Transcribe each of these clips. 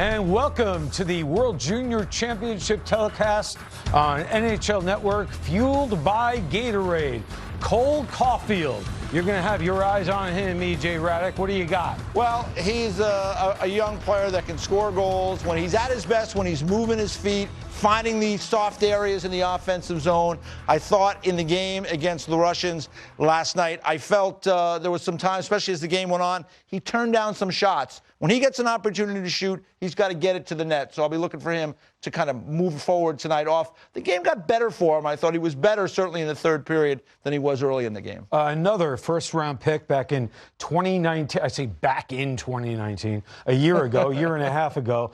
And welcome to the World Junior Championship telecast on NHL Network, fueled by Gatorade. Cole Caulfield, you're going to have your eyes on him, E.J. Raddick. What do you got? Well, he's a young player that can score goals. When he's at his best, when he's moving his feet, finding the soft areas in the offensive zone. I thought in the game against the Russians last night, I felt there was some time, especially as the game went on, he turned down some shots. When he gets an opportunity to shoot, he's got to get it to the net. So I'll be looking for him to kind of move forward tonight off. The game got better for him. I thought he was better, certainly in the third period, than he was early in the game. Another first-round pick back in 2019. I say back in 2019, a year ago, year and a half ago.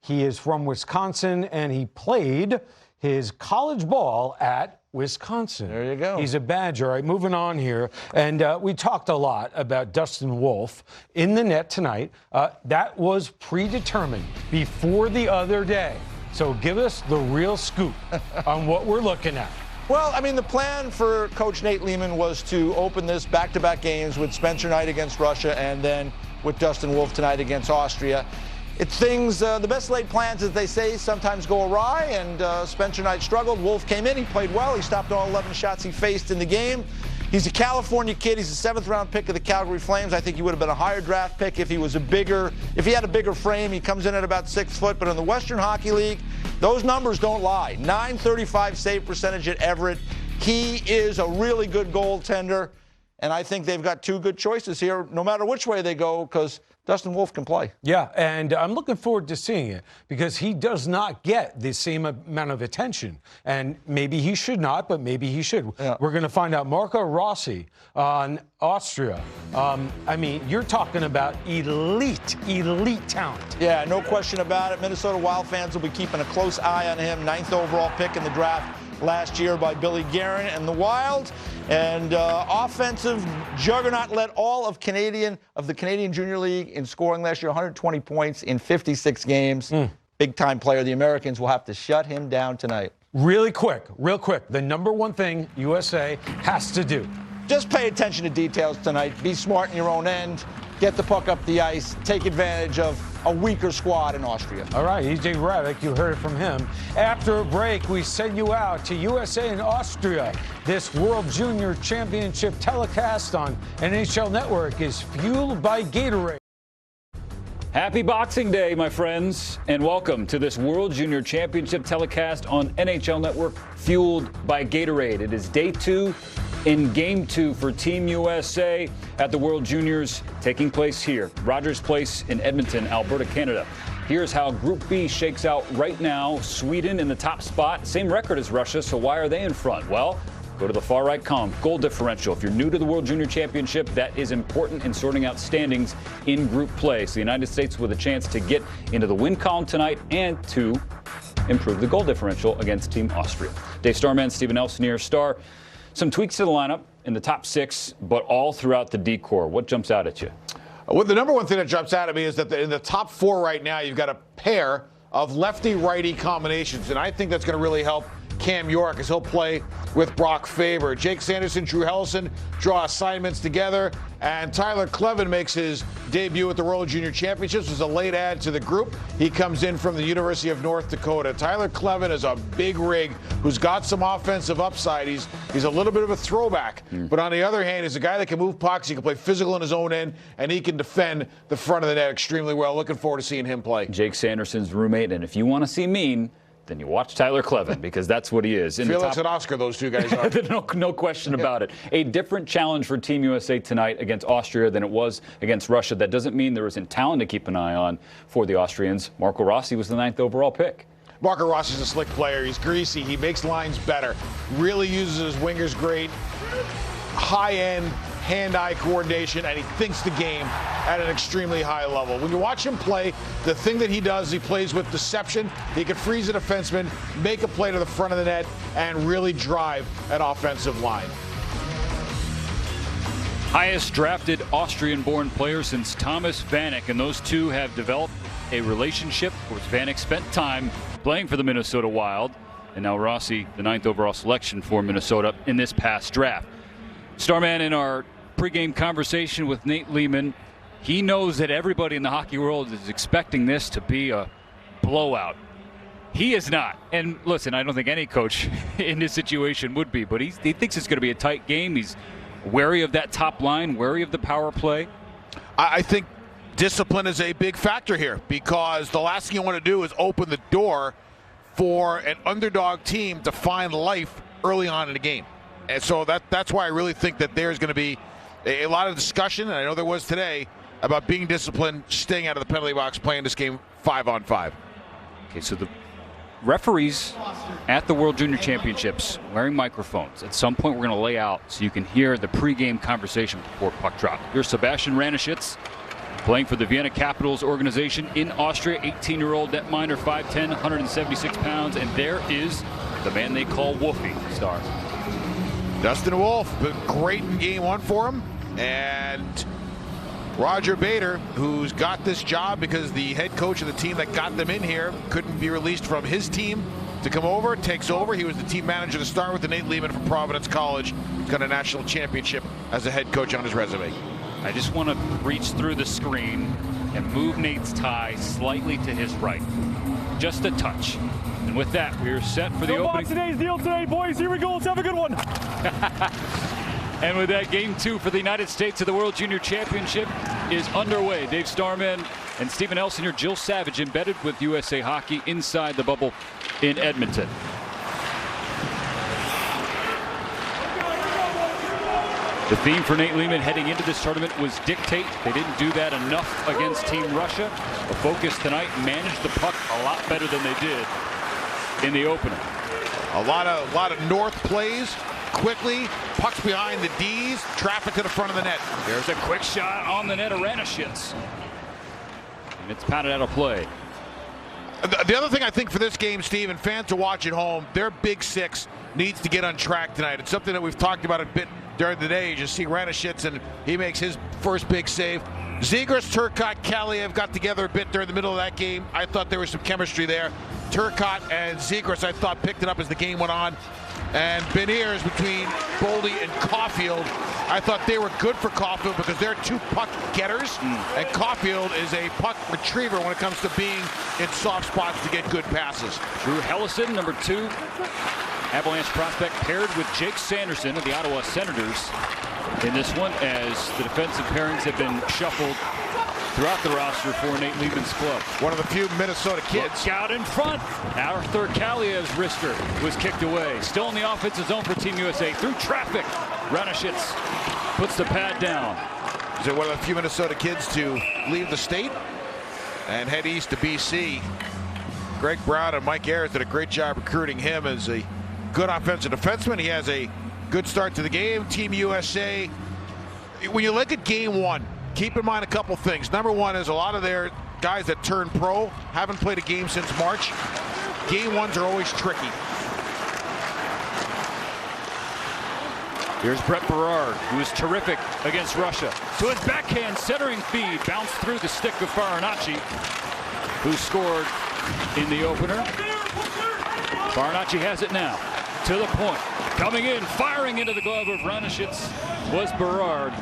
He is from Wisconsin, and he played his college ball at Wisconsin. There you go. He's a Badger. All right, moving on here. And we talked a lot about Dustin Wolf in the net tonight. That was predetermined before the other day. So give us the real scoop on what we're looking at. Well, I mean, the plan for Coach Nate Lehman was to open this back-to-back games with Spencer Knight against Russia and then with Dustin Wolf tonight against Austria. It's things, the best laid plans, as they say, sometimes go awry, and Spencer Knight struggled. Wolf came in, he played well, he stopped all 11 shots he faced in the game. He's a California kid, he's a seventh-round pick of the Calgary Flames. I think he would have been a higher draft pick if he had a bigger frame. He comes in at about 6 foot, but in the Western Hockey League, those numbers don't lie. .935 save percentage at Everett. He is a really good goaltender, and I think they've got two good choices here, no matter which way they go, because Dustin Wolf can play. Yeah, and I'm looking forward to seeing it because he does not get the same amount of attention. And maybe he should not, but maybe he should. Yeah. We're going to find out. Marco Rossi on Austria. I mean, you're talking about elite talent. Yeah, no question about it. Minnesota Wild fans will be keeping a close eye on him. 9th overall pick in the draft last year by Billy Guerin and the Wild. And offensive juggernaut, led all of the Canadian Junior League in scoring last year, 120 points in 56 games. Big-time player. The Americans will have to shut him down tonight. Real quick, the number one thing USA has to do. Just pay attention to details tonight. Be smart in your own end. Get the puck up the ice. Take advantage of a weaker squad in Austria. All right, E.J. Raddick, you heard it from him. After a break, we send you out to USA and Austria. This World Junior Championship telecast on NHL Network is fueled by Gatorade. Happy Boxing Day, my friends, and welcome to this World Junior Championship telecast on NHL Network, fueled by Gatorade. It is day 2 in Game 2 for Team USA at the World Juniors, taking place here, Rogers Place in Edmonton, Alberta, Canada. Here's how Group B shakes out right now. Sweden in the top spot, same record as Russia, so why are they in front? Well, go to the far right column, goal differential. If you're new to the World Junior Championship, that is important in sorting out standings in group play. So the United States with a chance to get into the win column tonight and to improve the goal differential against Team Austria. Dave Starman, Stephen Elson here. Star, some tweaks to the lineup in the top 6, but all throughout the D-core. What jumps out at you? Well, the number one thing that jumps out at me is that in the top 4 right now, you've got a pair of lefty-righty combinations, and I think that's going to really help Cam York as he'll play with Brock Faber. Jake Sanderson, Drew Hellison draw assignments together, and Tyler Clevin makes his debut at the World Junior Championships as a late add to the group. He comes in from the University of North Dakota. Tyler Clevin is a big rig who's got some offensive upside. He's a little bit of a throwback, but on the other hand, he's a guy that can move pucks, he can play physical in his own end, and he can defend the front of the net extremely well. Looking forward to seeing him play. Jake Sanderson's roommate, and if you want to see mean, then you watch Tyler Clevin, because that's what he is. Felix and Oscar, those two guys are. No question about it. A different challenge for Team USA tonight against Austria than it was against Russia. That doesn't mean there isn't talent to keep an eye on for the Austrians. Marco Rossi was the 9th overall pick. Marco Rossi's a slick player. He's greasy. He makes lines better. Really uses his wingers great. High-end hand-eye coordination, and he thinks the game at an extremely high level. When you watch him play, the thing that he does, he plays with deception. He can freeze a defenseman, make a play to the front of the net, and really drive an offensive line. Highest drafted Austrian-born player since Thomas Vanek, and those two have developed a relationship where Vanek spent time playing for the Minnesota Wild, and now Rossi, the 9th overall selection for Minnesota in this past draft. Starman, in our pregame conversation with Nate Lehman, He knows that everybody in the hockey world is expecting this to be a blowout. He is not. And listen, I don't think any coach in this situation would be, but he thinks it's going to be a tight game. He's wary of that top line, wary of the power play. I think discipline is a big factor here, because the last thing you want to do is open the door for an underdog team to find life early on in the game. And so that's why I really think that there's going to be a lot of discussion, and I know there was today, about being disciplined, staying out of the penalty box, playing this game 5-on-5. Okay, so the referees at the World Junior Championships wearing microphones. At some point, we're going to lay out so you can hear the pregame conversation before puck drop. Here's Sebastian Ranischitz, playing for the Vienna Capitals organization in Austria. 18-year-old netminder, 5'10", 176 pounds. And there is the man they call Wolfie, Star. Dustin Wolf, been great in game one for him. And Roger Bader, who's got this job because the head coach of the team that got them in here couldn't be released from his team to come over, takes over. He was the team manager to start with, Nate Lehman from Providence College. He's got a national championship as a head coach on his resume. I just want to reach through the screen and move Nate's tie slightly to his right. Just a touch. And with that, we're set for the opening. Today's deal today, boys. Here we go. Let's have a good one. And with that, game two for the United States of the World Junior Championship is underway. Dave Starman and Stephen Elson here. Jill Savage embedded with USA Hockey inside the bubble in Edmonton. The theme for Nate Lehman heading into this tournament was dictate. They didn't do that enough against Team Russia. The focus tonight, managed the puck a lot better than they did in the opener. A lot of north plays. Quickly, pucks behind the D's, traffic to the front of the net. There's a quick shot on the net of Ranischitz. And it's pounded out of play. The other thing I think for this game, Steve, and fans to watch at home, their big six needs to get on track tonight. It's something that we've talked about a bit during the day. You just see Ranischitz, and he makes his first big save. Zegras, Turcotte, Kaliev got together a bit during the middle of that game. I thought there was some chemistry there. Turcotte and Zegras, I thought, picked it up as the game went on. And Beniers between Boldy and Caulfield, I thought they were good for Caulfield because they're two puck getters, and Caulfield is a puck retriever when it comes to being in soft spots to get good passes. Drew Hellison, number 2, Avalanche prospect, paired with Jake Sanderson of the Ottawa Senators in this one, as the defensive pairings have been shuffled throughout the roster for Nate Lehman's club. One of the few Minnesota kids. Look out in front. Arthur Kaliev's wrister was kicked away. Still in the offensive zone for Team USA through traffic. Ranischitz puts the pad down. Is it one of the few Minnesota kids to leave the state and head east to BC? Greg Brown and Mike Ayers did a great job recruiting him as a good offensive defenseman. He has a good start to the game. Team USA, when you look at game one, keep in mind a couple things. Number one is a lot of their guys that turn pro haven't played a game since March. Game ones are always tricky. Here's Brett Berard, who is terrific against Russia. To his backhand centering feed, bounced through the stick of Farinacci, who scored in the opener. Farinacci has it now. To the point. Coming in, firing into the glove of Ranischitz was Berard.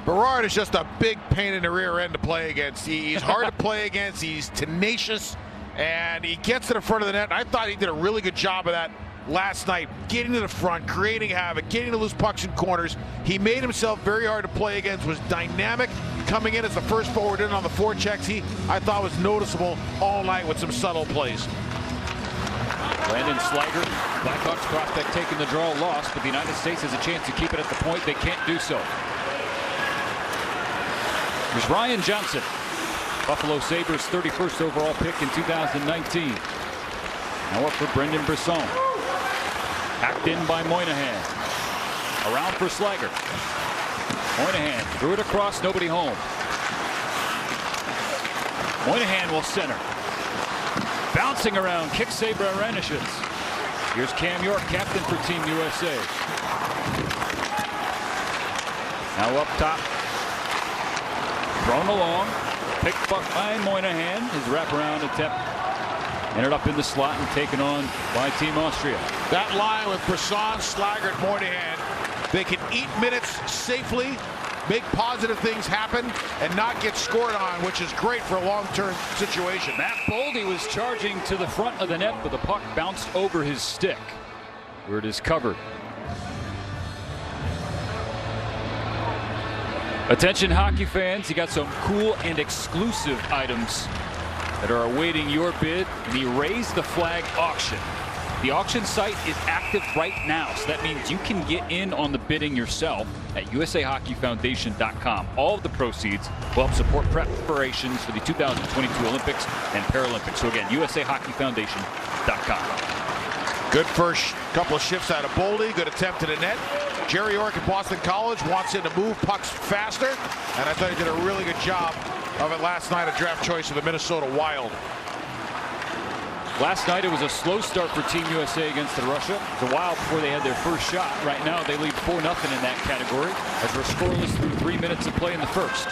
Berard is just a big pain in the rear end to play against. He's hard to play against. He's tenacious, and he gets to the front of the net. I thought he did a really good job of that last night, getting to the front, creating havoc, getting to loose pucks in corners. He made himself very hard to play against, was dynamic, coming in as the first forward in on the forechecks. He, I thought, was noticeable all night with some subtle plays. Brandon Slager, Blackhawks prospect, taking the draw, lost, but the United States has a chance to keep it at the point. They can't do so. Here's Ryan Johnson, Buffalo Sabres 31st overall pick in 2019. Now up for Brendan Brisson. Hacked in by Moynihan. Around for Slager. Moynihan threw it across, nobody home. Moynihan will center. Bouncing around, kick save by Ranischitz. Here's Cam York, captain for Team USA. Now up top. Thrown along, picked up by Moynihan. His wraparound attempt ended up in the slot and taken on by Team Austria. That line with Brisson, Slager, and Moynihan they can eat minutes safely, make positive things happen, and not get scored on, which is great for a long-term situation. Matt Boldy was charging to the front of the net, but the puck bounced over his stick, where it is covered. Attention hockey fans, you got some cool and exclusive items that are awaiting your bid in the Raise the Flag auction. The auction site is active right now, so that means you can get in on the bidding yourself at usahockeyfoundation.com. All of the proceeds will help support preparations for the 2022 Olympics and Paralympics. So again, usahockeyfoundation.com. Good first couple of shifts out of Boldy. Good attempt to the net. Jerry York at Boston College wants him to move pucks faster, and I thought he did a really good job of it last night, a draft choice of the Minnesota Wild. Last night it was a slow start for Team USA against the Russia. It was a while before they had their first shot. Right now they lead 4-0 in that category as we're scoreless through 3 minutes of play in the first.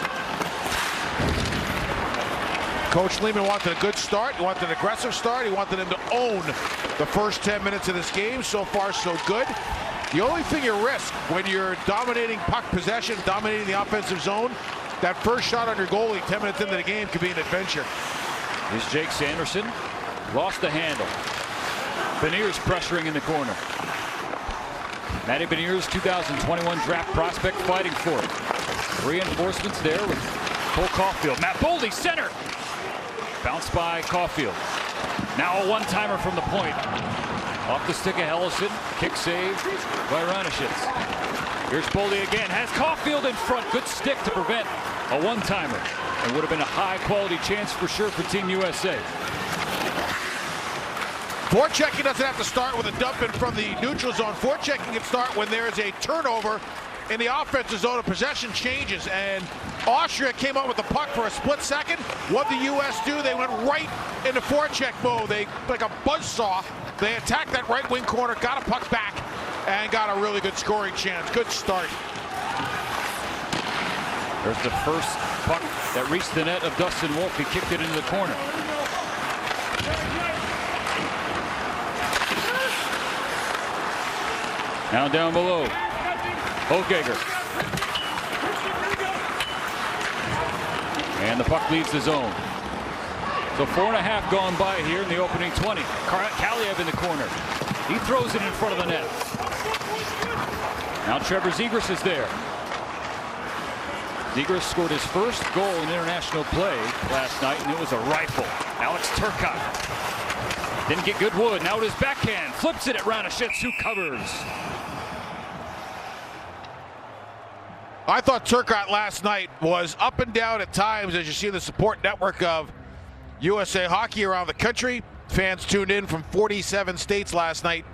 Coach Lehman wanted a good start. He wanted an aggressive start. He wanted them to own the first 10 minutes of this game. So far, so good. The only thing you risk when you're dominating puck possession, dominating the offensive zone, that first shot on your goalie 10 minutes into the game could be an adventure. Here's Jake Sanderson. Lost the handle. Beniers pressuring in the corner. Matty Beniers, 2021 draft prospect, fighting for it. Reinforcements there with Cole Caulfield. Matt Boldy, center. Bounced by Caulfield. Now a one-timer from the point. Off the stick of Hellison. Kick save by Ranishitz. Here's Boldy again. Has Caulfield in front. Good stick to prevent a one-timer. It would have been a high-quality chance for sure for Team USA. Forechecking doesn't have to start with a dump in from the neutral zone. Forechecking can start when there is a turnover in the offensive zone. A possession changes, and Austria came up with the puck for a split second. What the U.S. do? They went right into forecheck mode. They, like a buzzsaw, they attacked that right wing corner, got a puck back, and got a really good scoring chance. Good start. There's the first puck that reached the net of Dustin Wolf. He kicked it into the corner. Now down below, Hochegger. And the puck leaves the zone. So 4.5 gone by here in the opening 20. Kaliev in the corner. He throws it in front of the net. Now Trevor Zegras is there. Zegras scored his first goal in international play last night, and it was a rifle. Alex Turcotte didn't get good wood. Now it is backhand. Flips it at Ranishitz, who covers. I thought Turcotte last night was up and down at times, as you see the support network of USA Hockey around the country. Fans tuned in from 47 states last night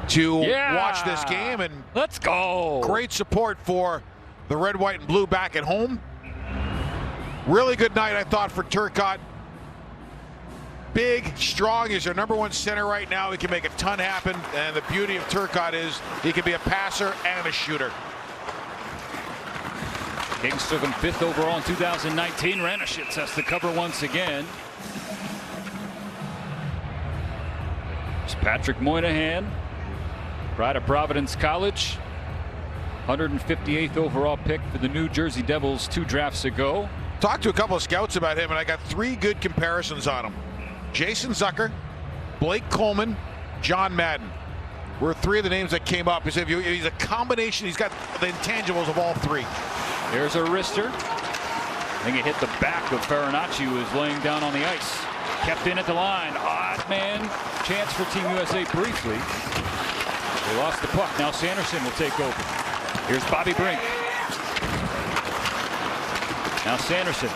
to watch this game, and let's go. Great support for the red, white, and blue back at home. Really good night, I thought, for Turcotte. Big, strong. He's their #1 center right now. He can make a ton happen, and the beauty of Turcotte is he can be a passer and a shooter. Kings took him 5th overall in 2019. Ranishitz has to cover once again. It's Patrick Moynihan, pride of Providence College. 158th overall pick for the New Jersey Devils 2 drafts ago. Talked to a couple of scouts about him, and I got 3 good comparisons on him. Jason Zucker, Blake Coleman, John Madden were 3 of the names that came up. He said he's a combination. He's got the intangibles of all 3. There's a wrister. I think it hit the back of Farinacci, who was laying down on the ice. Kept in at the line. Odd man chance for Team USA briefly. They lost the puck. Now Sanderson will take over. Here's Bobby Brink. Now Sanderson.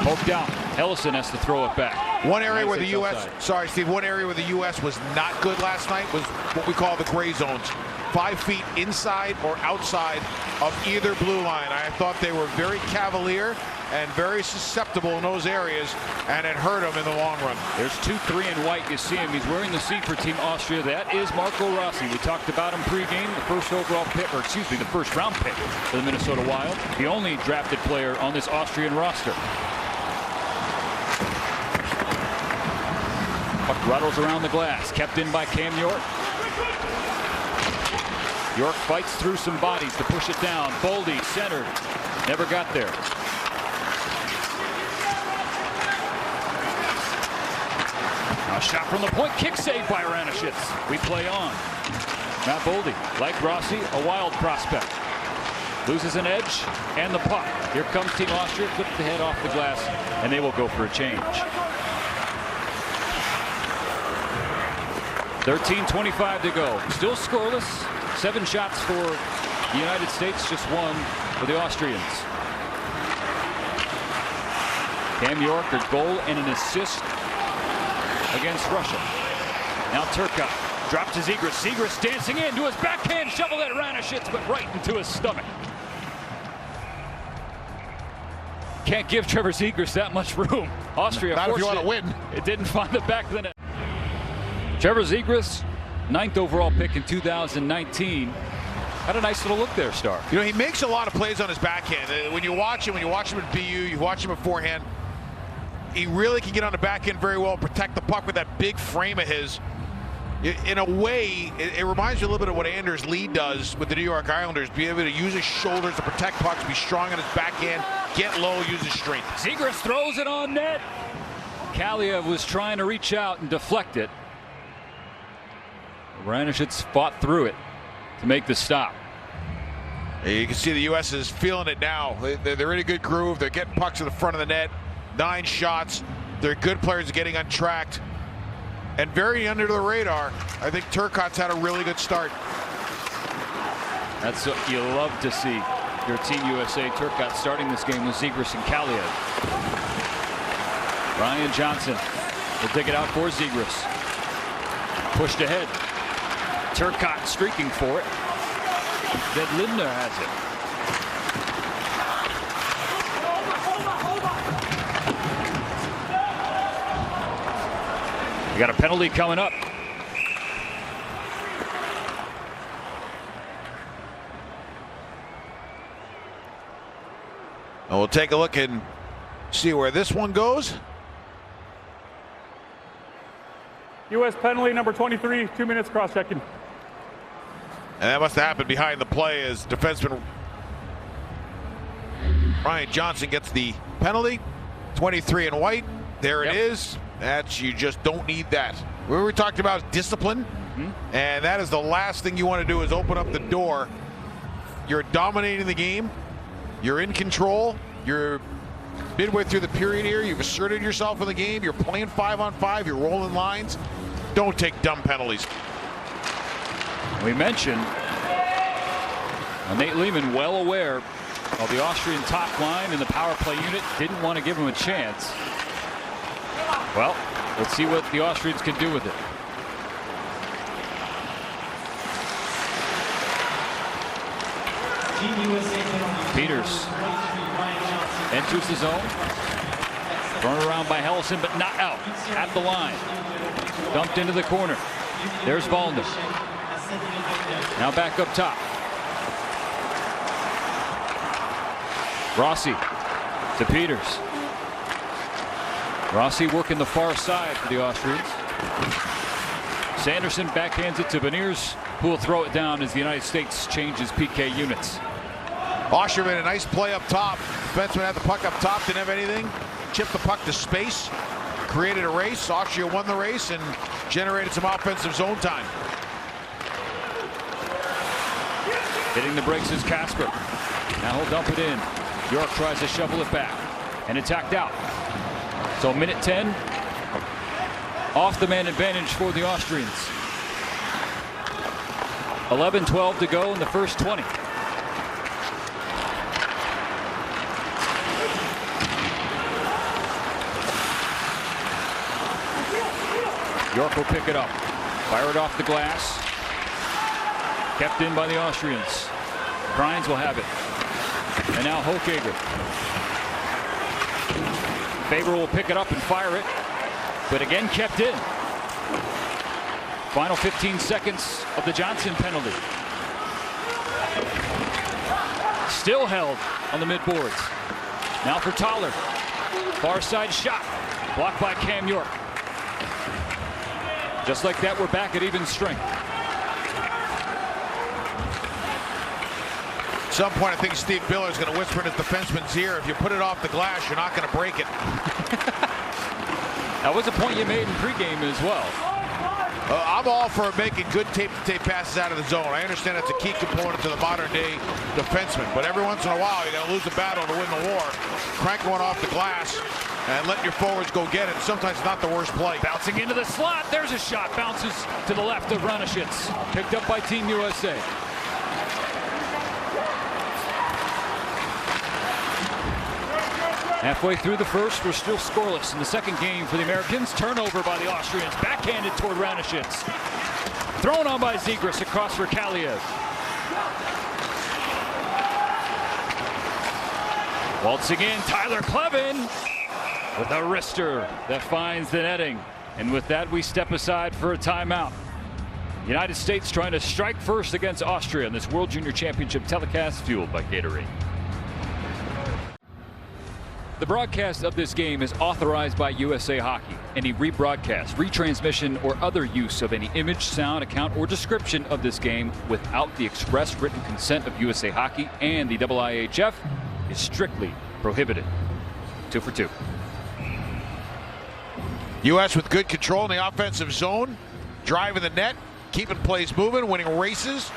Poked out. Ellison has to throw it back. One area where the U.S. outside. Sorry, Steve. One area where the U.S. was not good last night was what we call the gray zones. 5 feet inside or outside of either blue line. I thought they were very cavalier and very susceptible in those areas, and it hurt them in the long run. There's 2-3 in white. You see him. He's wearing the C for Team Austria. That is Marco Rossi. We talked about him pregame. The first overall pick, or excuse me, the first round pick for the Minnesota Wild. The only drafted player on this Austrian roster. Puck rattles around the glass. Kept in by Cam York. York fights through some bodies to push it down. Boldy centered. Never got there. A shot from the point. Kick saved by Ranishitz. We play on. Matt Boldy, like Rossi, a wild prospect. Loses an edge and the puck. Here comes Team Austria. Clip the head off the glass, and they will go for a change. 13:25 to go. Still scoreless. 7 shots for the United States, just 1 for the Austrians. Cam York, a goal and an assist against Russia. Now Turcotte dropped to Zegras. Zegras dancing in to his backhand, shoveled at Ranishitz, but right into his stomach. Can't give Trevor Zegras that much room. Austria, not if you want to win. It didn't find the back of the net. Trevor Zegras, 9th overall pick in 2019. Had a nice little look there, Star. You know, he makes a lot of plays on his backhand. When you watch him at BU, you watch him at forehand, he really can get on the backhand very well, protect the puck with that big frame of his. In a way, it reminds me a little bit of what Anders Lee does with the New York Islanders, be able to use his shoulders to protect pucks, be strong on his backhand, get low, use his strength. Zegras throws it on net. Kaliev was trying to reach out and deflect it. Ranishitz fought through it to make the stop. You can see the U.S. is feeling it now. They're in a good groove. They're getting pucks to the front of the net. 9 shots. They're good players getting untracked. And very under the radar. I think Turcotte's had a really good start. That's what you love to see. Your Team USA. Turcotte starting this game with Zegras and Kaliev. Ryan Johnson will take it out for Zegras. Pushed ahead. Turcotte streaking for it. Then Lindner has it. We got a penalty coming up. And we'll take a look and see where this one goes. U.S. penalty number 23, 2 minutes cross-checking. And that must have happened behind the play as defenseman Ryan Johnson gets the penalty. 23 in white. There it is. That's, you just don't need that. We were talking about discipline, and that is the last thing you want to do is open up the door. You're dominating the game. You're in control. You're midway through the period here. You've asserted yourself in the game. You're playing 5-on-5. You're rolling lines. Don't take dumb penalties. We mentioned Nate Lehman, well aware of the Austrian top line and the power play unit, didn't want to give him a chance. Well, let's see what the Austrians can do with it. Peters enters the zone. Thrown around by Helleson, but not out. At the line. Dumped into the corner. There's Valner. Now back up top. Rossi to Peters. Rossi working the far side for the Austrians. Sanderson backhands it to Beniers, who will throw it down as the United States changes PK units. Austria made a nice play up top. Defenseman had the puck up top, didn't have anything. Chipped the puck to space. Created a race. Austria won the race and generated some offensive zone time. Hitting the brakes is Casper. Now he'll dump it in. York tries to shovel it back and attacked out. So minute 10 off the man advantage for the Austrians. 11-12 to go in the first 20. York will pick it up. Fire it off the glass. Kept in by the Austrians. Brines will have it. And now Hochegger. Faber will pick it up and fire it. But again kept in. Final 15 seconds of the Johnson penalty. Still held on the midboards. Now for Toller. Far side shot. Blocked by Cam York. Just like that, we're back at even strength. some point, I think Steve Miller is going to whisper in his defenseman's ear, if you put it off the glass, you're not going to break it. That was a point you made in pregame as well. I'm all for making good tape-to-tape passes out of the zone. I understand that's a key component to the modern-day defenseman, but every once in a while, you got to lose a battle to win the war. Crank one off the glass and let your forwards go get it. Sometimes not the worst play. Bouncing into the slot. There's a shot. Bounces to the left of Ranishitz. Picked up by Team USA. Halfway through the first, we're still scoreless in the second game for the Americans. Turnover by the Austrians. Backhanded toward Ranishitz. Thrown on by Zegras across for Kaliev. Waltzing in, Tyler Klevin with a wrister that finds the netting. And with that, we step aside for a timeout. United States trying to strike first against Austria in this World Junior Championship telecast fueled by Gatorade. The broadcast of this game is authorized by USA Hockey. Any rebroadcast, retransmission, or other use of any image, sound, account, or description of this game without the express written consent of USA Hockey and the IIHF is strictly prohibited. 2 for 2. U.S. with good control in the offensive zone, driving the net, keeping plays moving, winning races.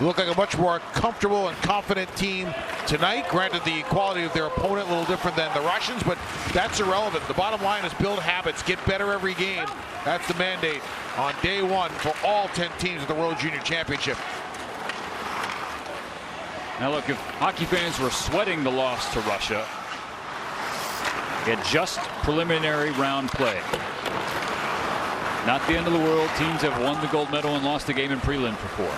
Look like a much more comfortable and confident team tonight. Granted, the quality of their opponent a little different than the Russians, but that's irrelevant. The bottom line is build habits, get better every game. That's the mandate on day one for all 10 teams of the World Junior Championship. Now look, if hockey fans were sweating the loss to Russia, it just preliminary round play. Not the end of the world. Teams have won the gold medal and lost the game in prelim before.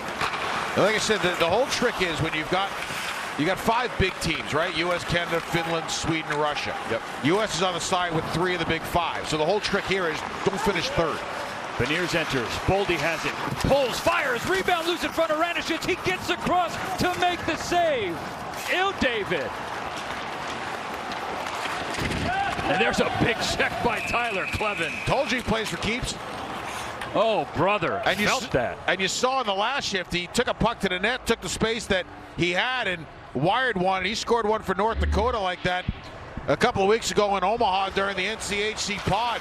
Like I said, the whole trick is when you got 5 big teams, right? U.S., Canada, Finland, Sweden, Russia. Yep. U.S. is on the side with 3 of the big 5. So the whole trick here is don't finish third. Beniers enters. Boldy has it. Pulls, fires, rebound loose in front of Ranishitz. He gets across to make the save. David. And there's a big check by Tyler Klevin. Told you he plays for keeps. Oh, brother. And you felt that. And you saw in the last shift, he took a puck to the net, took the space that he had and wired one. He scored one for North Dakota like that a couple of weeks ago in Omaha during the NCHC pod.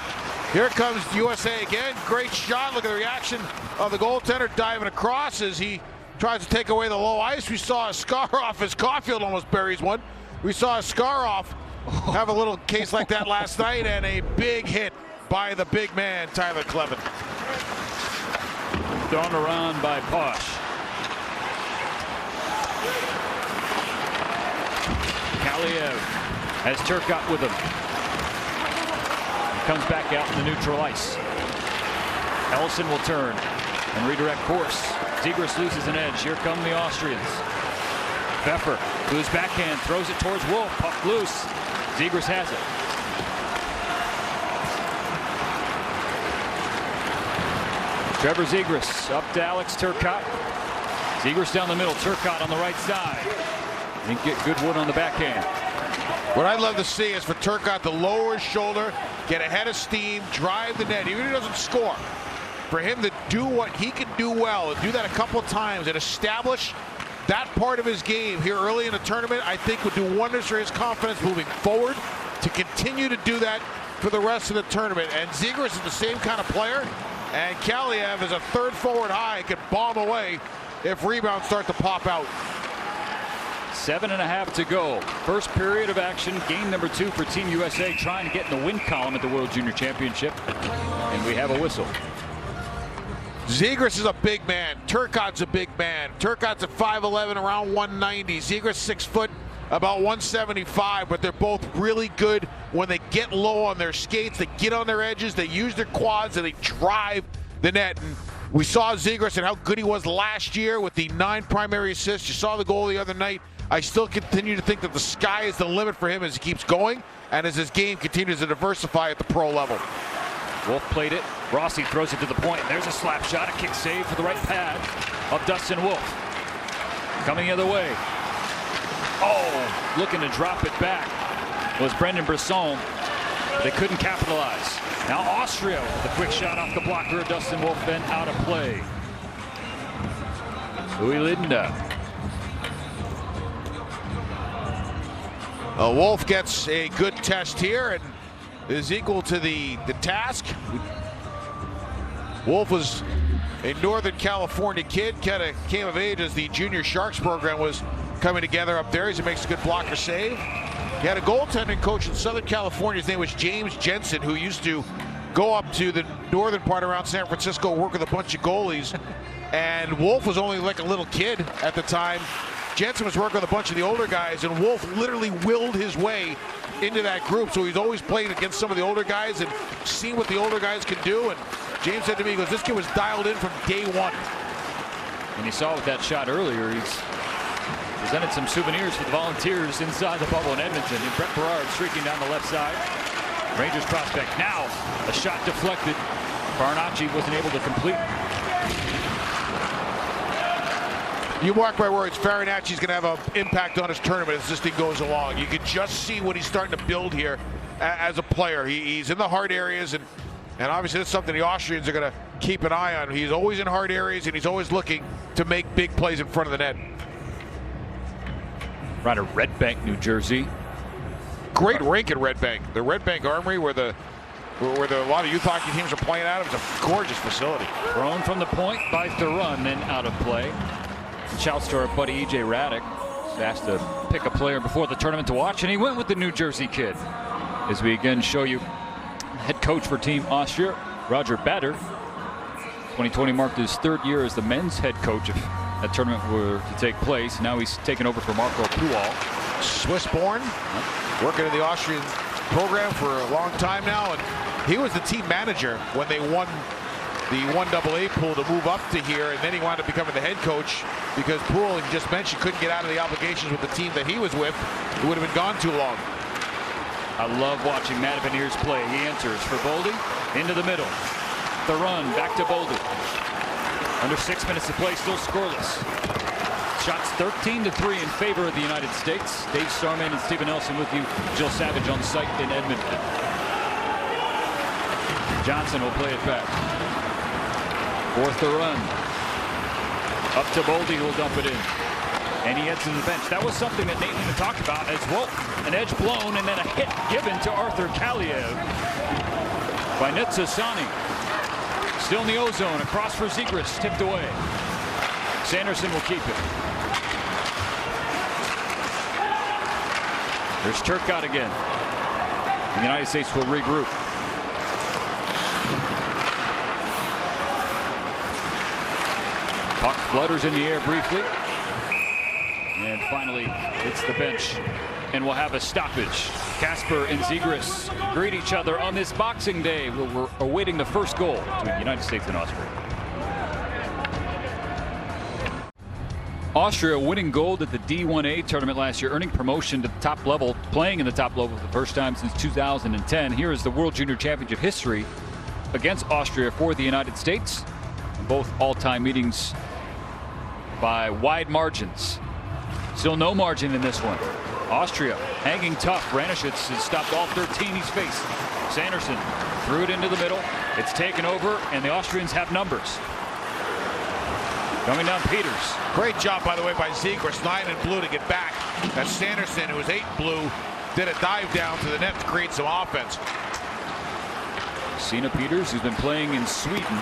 Here comes USA again. Great shot. Look at the reaction of the goaltender diving across as he tries to take away the low ice. We saw a scar off as Caulfield almost buries one. We saw a scar off have a little case like that last night, and a big hit by the big man, Tyler Klevin. Thrown around by Posh. Kaliev has Turcotte with him. He comes back out in the neutral ice. Ellison will turn and redirect course. Zegras loses an edge. Here come the Austrians. Pfeffer, whose backhand throws it towards Wolf. Puck loose. Zegras has it. Trevor Zegras up to Alex Turcotte. Zegras down the middle. Turcotte on the right side. Didn't get good wood on the backhand. What I'd love to see is for Turcotte to lower his shoulder, get ahead of steam, drive the net, even if he doesn't score. For him to do what he can do well and do that a couple of times and establish that part of his game here early in the tournament, I think would do wonders for his confidence moving forward to continue to do that for the rest of the tournament. And Zegras is the same kind of player, and Kaliev is a third forward high, can bomb away if rebounds start to pop out. 7.5 to go. First period of action. Game number 2 for Team USA, trying to get in the win column at the World Junior Championship. And we have a whistle. Zegras is a big man. Turcotte's a big man. Turcotte's at 5'11", around 190. Zegras 6 foot, about 175, but they're both really good when they get low on their skates. They get on their edges, they use their quads, and they drive the net. And we saw Zegras and how good he was last year with the 9 primary assists. You saw the goal the other night. I still continue to think that the sky is the limit for him as he keeps going and as his game continues to diversify at the pro level. Wolf played it. Rossi throws it to the point. There's a slap shot, a kick save for the right pad of Dustin Wolf. Coming the other way. Oh, looking to drop it back was Brendan Brisson. They couldn't capitalize. Now Austria with a quick shot off the blocker of Dustin Wolf, then out of play. Louis Linda. Wolf gets a good test here and is equal to the task. Wolf was a Northern California kid, kind of came of age as the Junior Sharks program was coming together up there. He makes a good blocker save. He had a goaltending coach in Southern California. His name was James Jensen, who used to go up to the northern part around San Francisco, work with a bunch of goalies. And Wolf was only like a little kid at the time. Jensen was working with a bunch of the older guys, and Wolf literally willed his way into that group. So he's always playing against some of the older guys and seen what the older guys can do. And James said to me, he goes, this kid was dialed in from day one. And you saw with that shot earlier, he's presented some souvenirs for the Volunteers inside the bubble in Edmonton. And Brett Berard streaking down the left side. Rangers prospect. Now a shot deflected. Farinacci wasn't able to complete. You mark my words, Farinacci's going to have an impact on his tournament as this thing goes along. You can just see what he's starting to build here as a player. He's in the hard areas, and obviously that's something the Austrians are going to keep an eye on. He's always in hard areas, and he's always looking to make big plays in front of the net. Right at Red Bank, New Jersey. Great rink in Red Bank. The Red Bank Armory, where a lot of youth hockey teams are playing out of, is a gorgeous facility. Thrown from the point by Theron, then out of play. Shouts to our buddy E.J. Raddick. He's asked to pick a player before the tournament to watch, and he went with the New Jersey kid. As we again show you head coach for Team Austria, Roger Bader. 2020 marked his third year as the men's head coach if that tournament were to take place. Now he's taken over for Marco Pual. Swiss-born, working in the Austrian program for a long time now, and he was the team manager when they won the 1AA pool to move up to here, and then he wound up becoming the head coach because Poole, he just mentioned, couldn't get out of the obligations with the team that he was with. It would have been gone too long. I love watching Matt Veneers play. He enters for Boldy into the middle. The run back to Boldy. Under 6 minutes to play, still scoreless. Shots 13-3 in favor of the United States. Dave Starman and Stephen Nelson with you. Jill Savage on site in Edmonton. Johnson will play it back. Fourth to run. Up to Boldy, who will dump it in. And he heads to the bench. That was something that Nate Lehman talked about as well. An edge blown and then a hit given to Arthur Kaliev by Netsasani. Still in the O-zone. Across for Zegras. Tipped away. Sanderson will keep it. There's Turcotte again. The United States will regroup. Puck flutters in the air briefly. And finally, it's the bench. And we'll have a stoppage. Casper and Zegras greet each other on this Boxing Day. We're awaiting the first goal between the United States and Austria. Austria winning gold at the D1A tournament last year, earning promotion to the top level, playing in the top level for the first time since 2010. Here is the World Junior Championship history against Austria for the United States. Both all-time meetings by wide margins. Still no margin in this one. Austria hanging tough. Ranishitz has stopped all 13 he's faced. Sanderson threw it into the middle. It's taken over, and the Austrians have numbers. Coming down Peters. Great job, by the way, by Zegras, 9 in blue to get back. That's Sanderson, who was 8 in blue, did a dive down to the net to create some offense. Sina Peters, who's been playing in Sweden,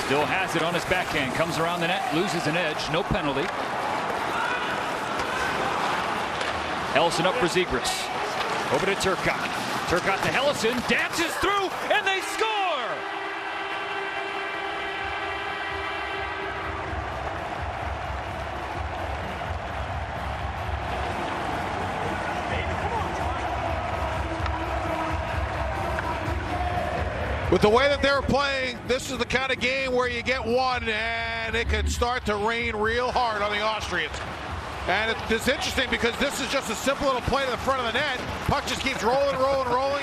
still has it on his backhand. Comes around the net, loses an edge, no penalty. Hellison up for Zegras. Over to Turcotte. Turcotte to Hellison, dances through, and they score! With the way that they're playing, this is the kind of game where you get one and it can start to rain real hard on the Austrians. And it's interesting because this is just a simple little play to the front of the net. Puck just keeps rolling,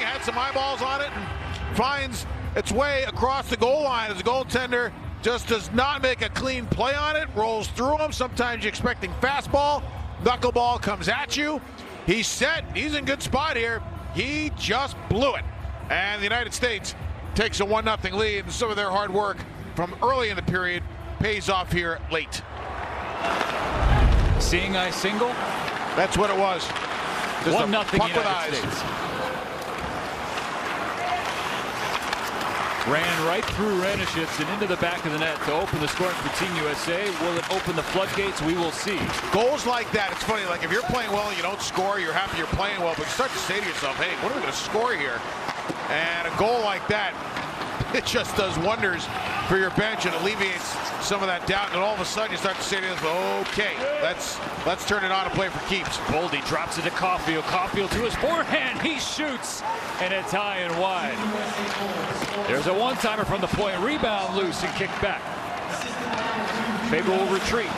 had some eyeballs on it, and finds its way across the goal line as the goaltender just does not make a clean play on it, rolls through him. Sometimes you're expecting fastball, knuckleball comes at you. He's set, he's in good spot here. He just blew it. And the United States takes a 1-0 lead, and some of their hard work from early in the period pays off here late. Seeing eye single? That's what it was. Just 1-0 puck with United eyes. States. Ran right through Ranishitz and into the back of the net to open the scoring for Team USA. Will it open the floodgates? We will see. Goals like that, it's funny, like if you're playing well and you don't score, you're happy you're playing well, but you start to say to yourself, hey, what are we going to score here? And a goal like that, it just does wonders for your bench and alleviates some of that doubt. And all of a sudden you start to say to yourself, okay, let's turn it on and play for keeps. Boldy drops it to Caulfield. Caulfield to his forehand. He shoots, and it's high and wide. There's a one-timer from the point. Rebound loose and kicked back. Faber will retreat.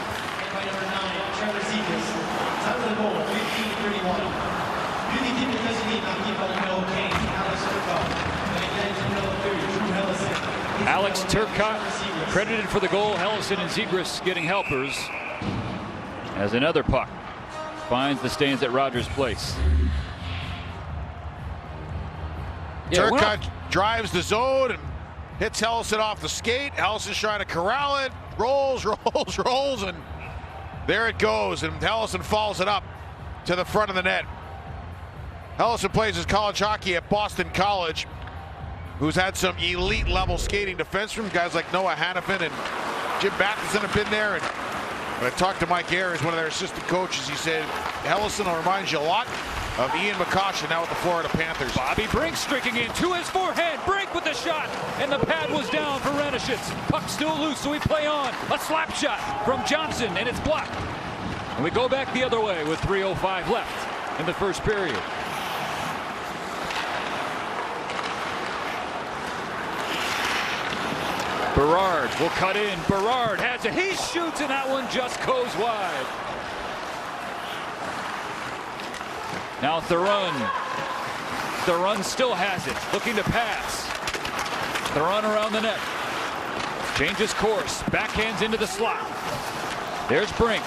Alex Turcotte credited for the goal. Hellison and Zegras getting helpers as another puck finds the stands at Rogers Place. Turcotte drives the zone and hits Hellison off the skate. Hellison's trying to corral it. Rolls, and there it goes. And Hellison follows it up to the front of the net. Hellison plays his college hockey at Boston College, who's had some elite level skating defensemen, guys like Noah Hannafin and Jim Matheson have been there. And when I talked to Mike Ayers, one of their assistant coaches, he said Hellison reminds you a lot of Ian McCoshen now with the Florida Panthers. Bobby Brink streaking in to his forehand. Brink with the shot, and the pad was down for Ranishitz. Puck still loose, so we play on. A slap shot from Johnson, and it's blocked. And we go back the other way with 3:05 left in the first period. Berard will cut in. Berard has it. He shoots, and that one just goes wide. Now Theron. Theron still has it. Looking to pass. Theron around the net. Changes course. Backhands into the slot. There's Brink.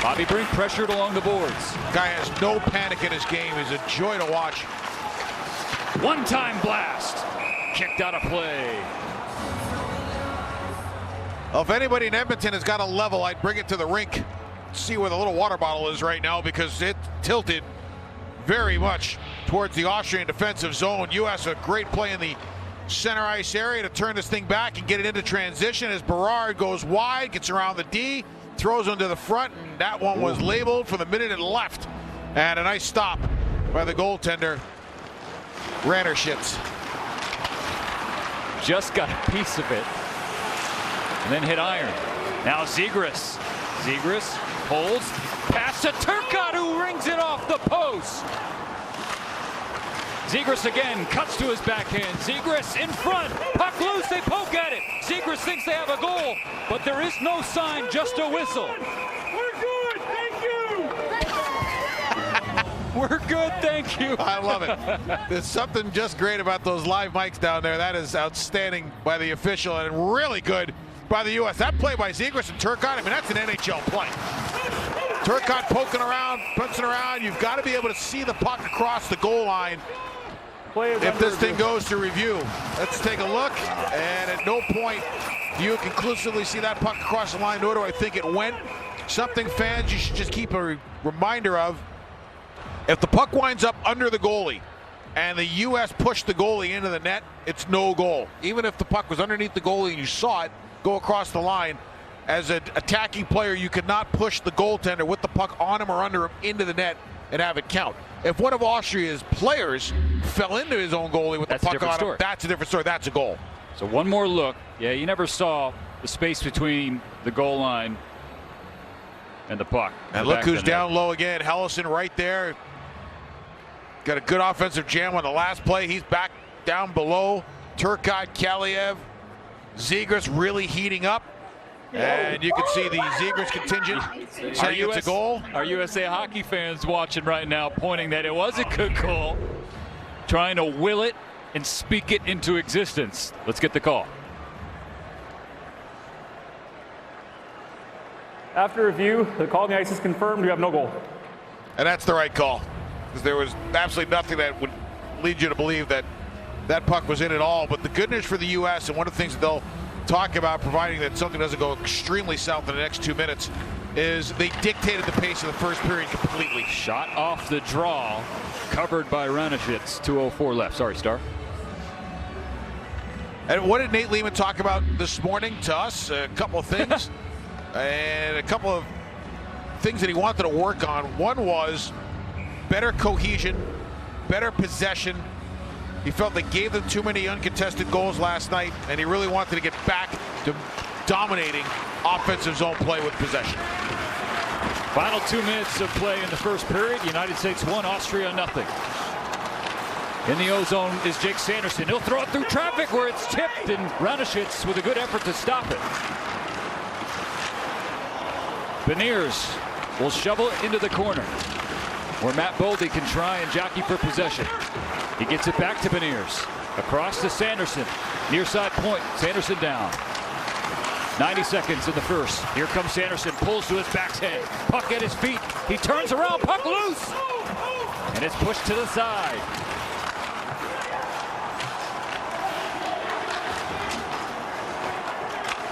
Bobby Brink pressured along the boards. Guy has no panic in his game. He's a joy to watch. One-time blast. Kicked out of play. Well, if anybody in Edmonton has got a level, I'd bring it to the rink. See where the little water bottle is right now, because it tilted very much towards the Austrian defensive zone. U.S. a great play in the center ice area to turn this thing back and get it into transition as Berard goes wide, gets around the D, throws him to the front, and that one was labeled for the minute and left. And a nice stop by the goaltender, Ranishitz. Just got a piece of it and then hit iron. Now Zegras. Zegras holds, pass to Turcotte, who rings it off the post. Zegras again cuts to his backhand. Zegras in front, puck loose, they poke at it. Zegras thinks they have a goal, but there is no sign, just a whistle. We're good, thank you. We're good, thank you. I love it. There's something just great about those live mics down there. That is outstanding by the official and really good by the U.S. That play by Zegras and Turcotte, I mean, that's an NHL play. Turcotte poking around, punching around. You've got to be able to see the puck across the goal line if this thing goes to review. Let's take a look, and at no point do you conclusively see that puck across the line, nor do I think it went. Something fans you should just keep a reminder of. If the puck winds up under the goalie and the U.S. pushed the goalie into the net, it's no goal. Even if the puck was underneath the goalie and you saw it go across the line, as an attacking player, you could not push the goaltender with the puck on him or under him into the net and have it count. If one of Austria's players fell into his own goalie with the puck on him, that's a different story. That's a goal. So one more look. Yeah, you never saw the space between the goal line and the puck. And look who's down low again. Hellison right there. Got a good offensive jam on the last play. He's back down below. Turcotte, Kaliev, Zegras really heating up. And you can see the Zegras contingent saying it's a goal. Our USA hockey fans watching right now pointing that it was a good goal, trying to will it and speak it into existence. Let's get the call. After review, the call on the ice is confirmed. You have no goal. And that's the right call, because there was absolutely nothing that would lead you to believe that that puck was in at all. But the good news for the U.S., and one of the things that they'll talk about, providing that something doesn't go extremely south in the next 2 minutes, is they dictated the pace of the first period completely. Shot off the draw, covered by Ranishitz. 2:04 left. Sorry, Star. And what did Nate Lehman talk about this morning to us? A couple of things. And a couple of things that he wanted to work on. One was better cohesion, better possession. He felt they gave them too many uncontested goals last night, and he really wanted to get back to dominating offensive zone play with possession. Final 2 minutes of play in the first period. United States 1, Austria 0. In the O-zone is Jake Sanderson. He'll throw it through traffic where it's tipped, and Ranishitz with a good effort to stop it. Beniers will shovel it into the corner, where Matt Boldy can try and jockey for possession. He gets it back to Beniers. Across to Sanderson. Near side point. Sanderson down. 90 seconds in the first. Here comes Sanderson. Pulls to his backhand. Puck at his feet. He turns around. Puck loose. And it's pushed to the side.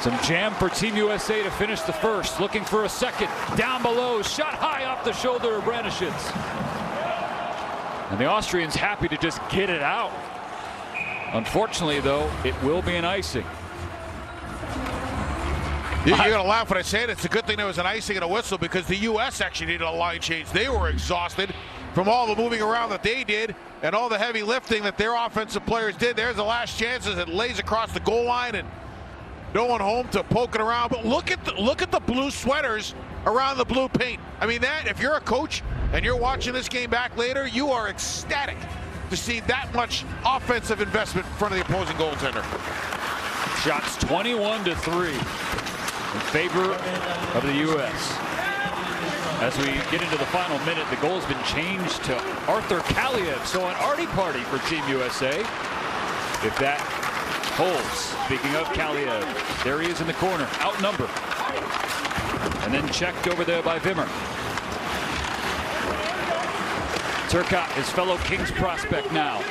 Some jam for Team USA to finish the first. Looking for a second. Down below. Shot high off the shoulder of Ranishitz. And the Austrians happy to just get it out. Unfortunately, though, it will be an icing. You're going to laugh when I say it. It's a good thing there was an icing and a whistle, because the U.S. actually needed a line change. They were exhausted from all the moving around that they did and all the heavy lifting that their offensive players did. There's the last chances. It lays across the goal line, and no one home to poke it around. But look at the blue sweaters around the blue paint. I mean, that, if you're a coach and you're watching this game back later, you are ecstatic to see that much offensive investment in front of the opposing goaltender. Shots 21-3 in favor of the U.S. As we get into the final minute, the goal has been changed to Arthur Kaliev. So an arty party for Team USA. If that holds. Speaking of Kaliev, there he is in the corner, outnumbered. And then checked over there by Vimmer. Turcotte, his fellow Kings prospect now.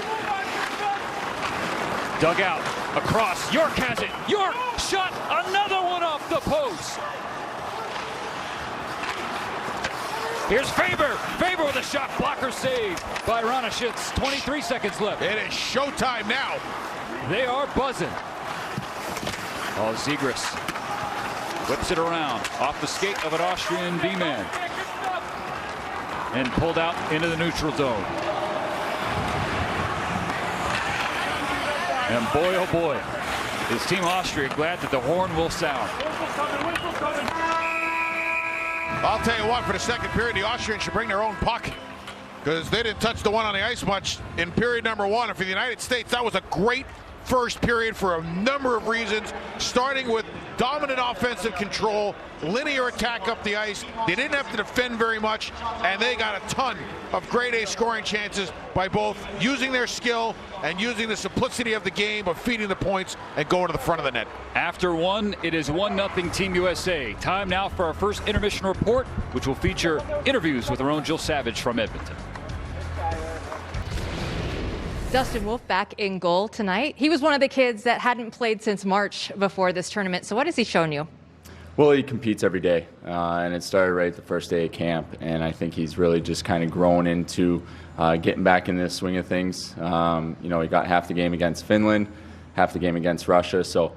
Dug out, across, York has it. York shot, another one off the post. Here's Faber. Faber with a shot blocker save by Ranishitz. 23 seconds left. It is showtime now. They are buzzing. Oh, Zegras whips it around off the skate of an Austrian D-man and pulled out into the neutral zone. And boy, oh boy, is Team Austria glad that the horn will sound. I'll tell you what, for the second period, the Austrians should bring their own puck, because they didn't touch the one on the ice much in period number one. And for the United States, that was a great first period for a number of reasons, starting with dominant offensive control, linear attack up the ice. They didn't have to defend very much, and they got a ton of grade A scoring chances by both using their skill and using the simplicity of the game of feeding the points and going to the front of the net. After one, it is 1-0 Team USA. Time now for our first intermission report, which will feature interviews with our own Jill Savage from Edmonton. Dustin Wolf back in goal tonight. He was one of the kids that hadn't played since March before this tournament. So what has he shown you? Well, he competes every day, and it started right the first day of camp. And I think he's really just kind of grown into getting back in the swing of things. He got half the game against Finland, half the game against Russia. So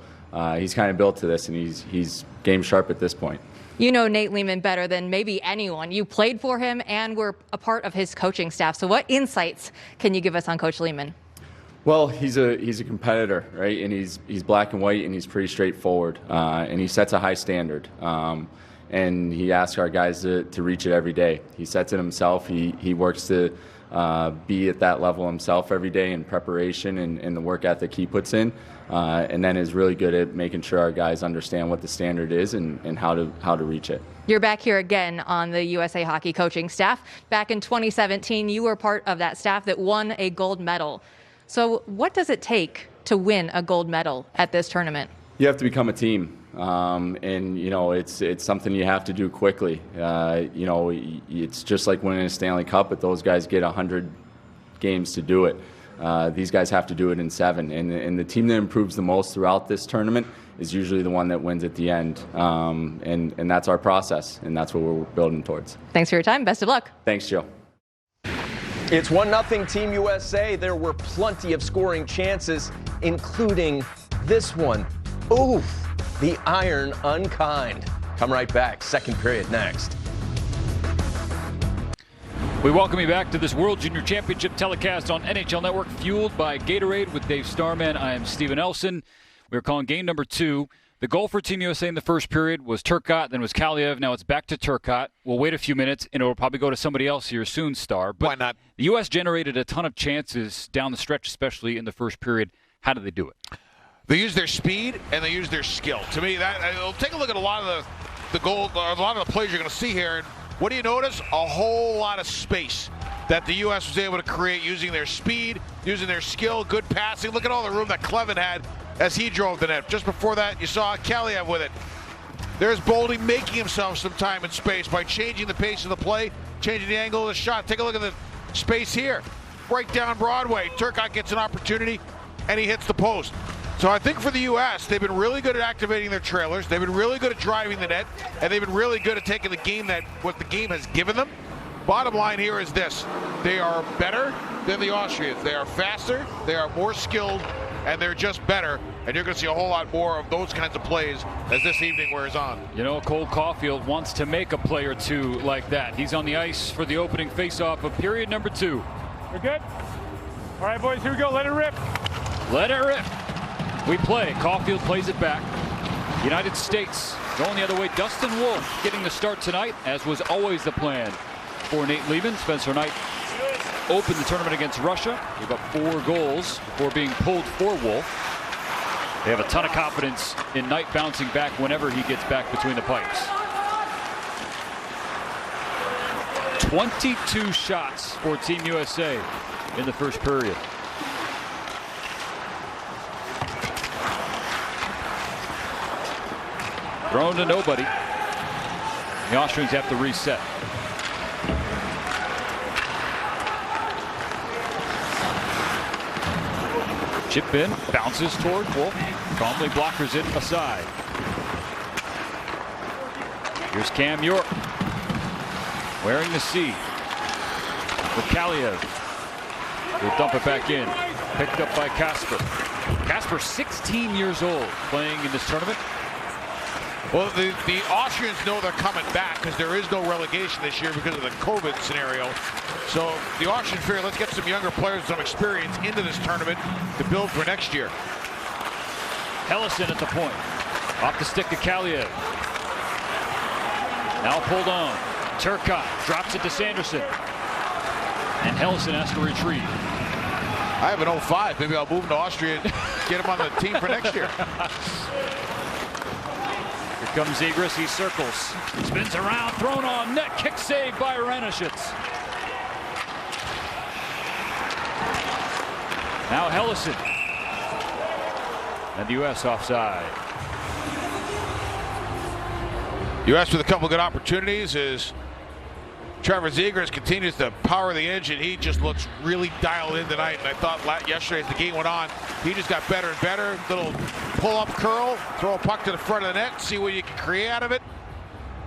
he's kind of built to this, and he's game sharp at this point. You know Nate Lehman better than maybe anyone. You played for him and were a part of his coaching staff. So what insights can you give us on Coach Lehman? Well, he's a competitor, right? And he's black and white, and he's pretty straightforward. And he sets a high standard. And he asks our guys to reach it every day. He sets it himself. He works to be at that level himself every day in preparation and the work ethic he puts in. And then is really good at making sure our guys understand what the standard is and how to reach it. You're back here again on the USA Hockey coaching staff. Back in 2017, you were part of that staff that won a gold medal. So what does it take to win a gold medal at this tournament? You have to become a team. It's something you have to do quickly. It's just like winning a Stanley Cup, but those guys get 100 games to do it. These guys have to do it in 7. And the team that improves the most throughout this tournament is usually the one that wins at the end. And that's our process, and that's what we're building towards. Thanks for your time. Best of luck. Thanks, Jill. It's 1-0 Team USA. There were plenty of scoring chances, including this one. Oof, the iron unkind. Come right back. Second period next. We welcome you back to this World Junior Championship telecast on NHL Network, fueled by Gatorade with Dave Starman. I am Steven Elson. We're calling game number 2. The goal for Team USA in the first period was Turcotte, then was Kaliev. Now it's back to Turcotte. We'll wait a few minutes, and it will probably go to somebody else here soon, Star. But why not? The U.S. generated a ton of chances down the stretch, especially in the first period. How did they do it? They use their speed and they use their skill. To me, take a look at a lot of the goal, or a lot of the plays you're going to see here. And what do you notice? A whole lot of space that the U.S. was able to create using their speed, using their skill, good passing. Look at all the room that Clevin had as he drove the net. Just before that, you saw Kaliev with it. There's Boldy making himself some time and space by changing the pace of the play, changing the angle of the shot. Take a look at the space here. Right down Broadway. Turcotte gets an opportunity, and he hits the post. So I think for the U.S., they've been really good at activating their trailers. They've been really good at driving the net, and they've been really good at taking the game what the game has given them. Bottom line here is this. They are better than the Austrians. They are faster, they are more skilled, and they're just better. And you're going to see a whole lot more of those kinds of plays as this evening wears on. You know, Cole Caulfield wants to make a play or two like that. He's on the ice for the opening faceoff of period number 2. We're good? All right, boys, here we go. Let it rip. Let it rip. We play. Caulfield plays it back. United States going the other way. Dustin Wolf getting the start tonight, as was always the plan for Nate Lehman. Spencer Knight opened the tournament against Russia. He got 4 goals before being pulled for Wolf. They have a ton of confidence in Knight bouncing back whenever he gets back between the pipes. 22 shots for Team USA in the first period. Thrown to nobody. The Austrians have to reset. Chip in, bounces toward Wolf. Calmly blockers it aside. Here's Cam York. Wearing the C. For Kaliev. He'll dump it back in. Picked up by Kasper. Kasper, 16 years old, playing in this tournament. Well, the Austrians know they're coming back because there is no relegation this year because of the COVID scenario. So the Austrians figure, let's get some younger players, some experience into this tournament to build for next year. Hellison at the point. Off the stick to Kaliev. Now pulled on. Turcotte drops it to Sanderson. And Hellison has to retrieve. I have an 05. Maybe I'll move him to Austria and get him on the team for next year. Here comes Zegras. He circles. Spins around. Thrown on net. Kick save by Ranishitz. Now Hellison. And the U.S. offside. U.S. with a couple of good opportunities as Trevor Zegras continues to power the engine. He just looks really dialed in tonight. And I thought yesterday as the game went on, he just got better and better. Little pull-up curl, throw a puck to the front of the net, see what you can create out of it.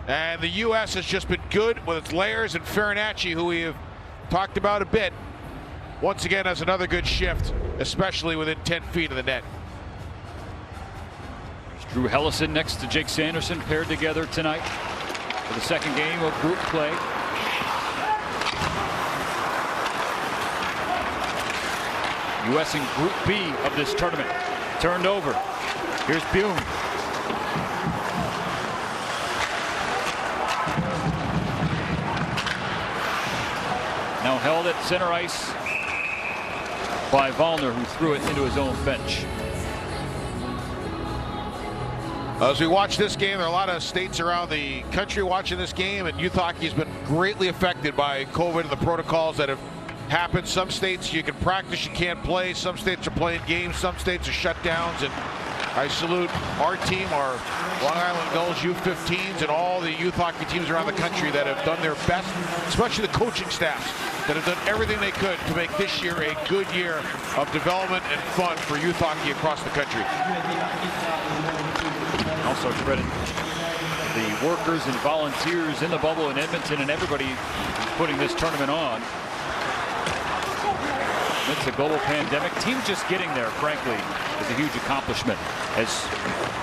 And the U.S. has just been good with its layers, and Farinacci, who we have talked about a bit, once again has another good shift, especially within 10 feet of the net. There's Drew Hellison next to Jake Sanderson, paired together tonight for the second game of group play. U.S. in Group B of this tournament. Turned over. Here's Buhn. Now held at center ice by Wallner, who threw it into his own bench. As we watch this game, there are a lot of states around the country watching this game, and youth hockey has been greatly affected by COVID and the protocols that have happened. Some states you can practice, you can't play. Some states are playing games. Some states are shut downs. And I salute our team, our Long Island Gulls U15s, and all the youth hockey teams around the country that have done their best, especially the coaching staffs that have done everything they could to make this year a good year of development and fun for youth hockey across the country. also credit the workers and volunteers in the bubble in Edmonton and everybody who's putting this tournament on. It's a global pandemic. Team just getting there, frankly, is a huge accomplishment. As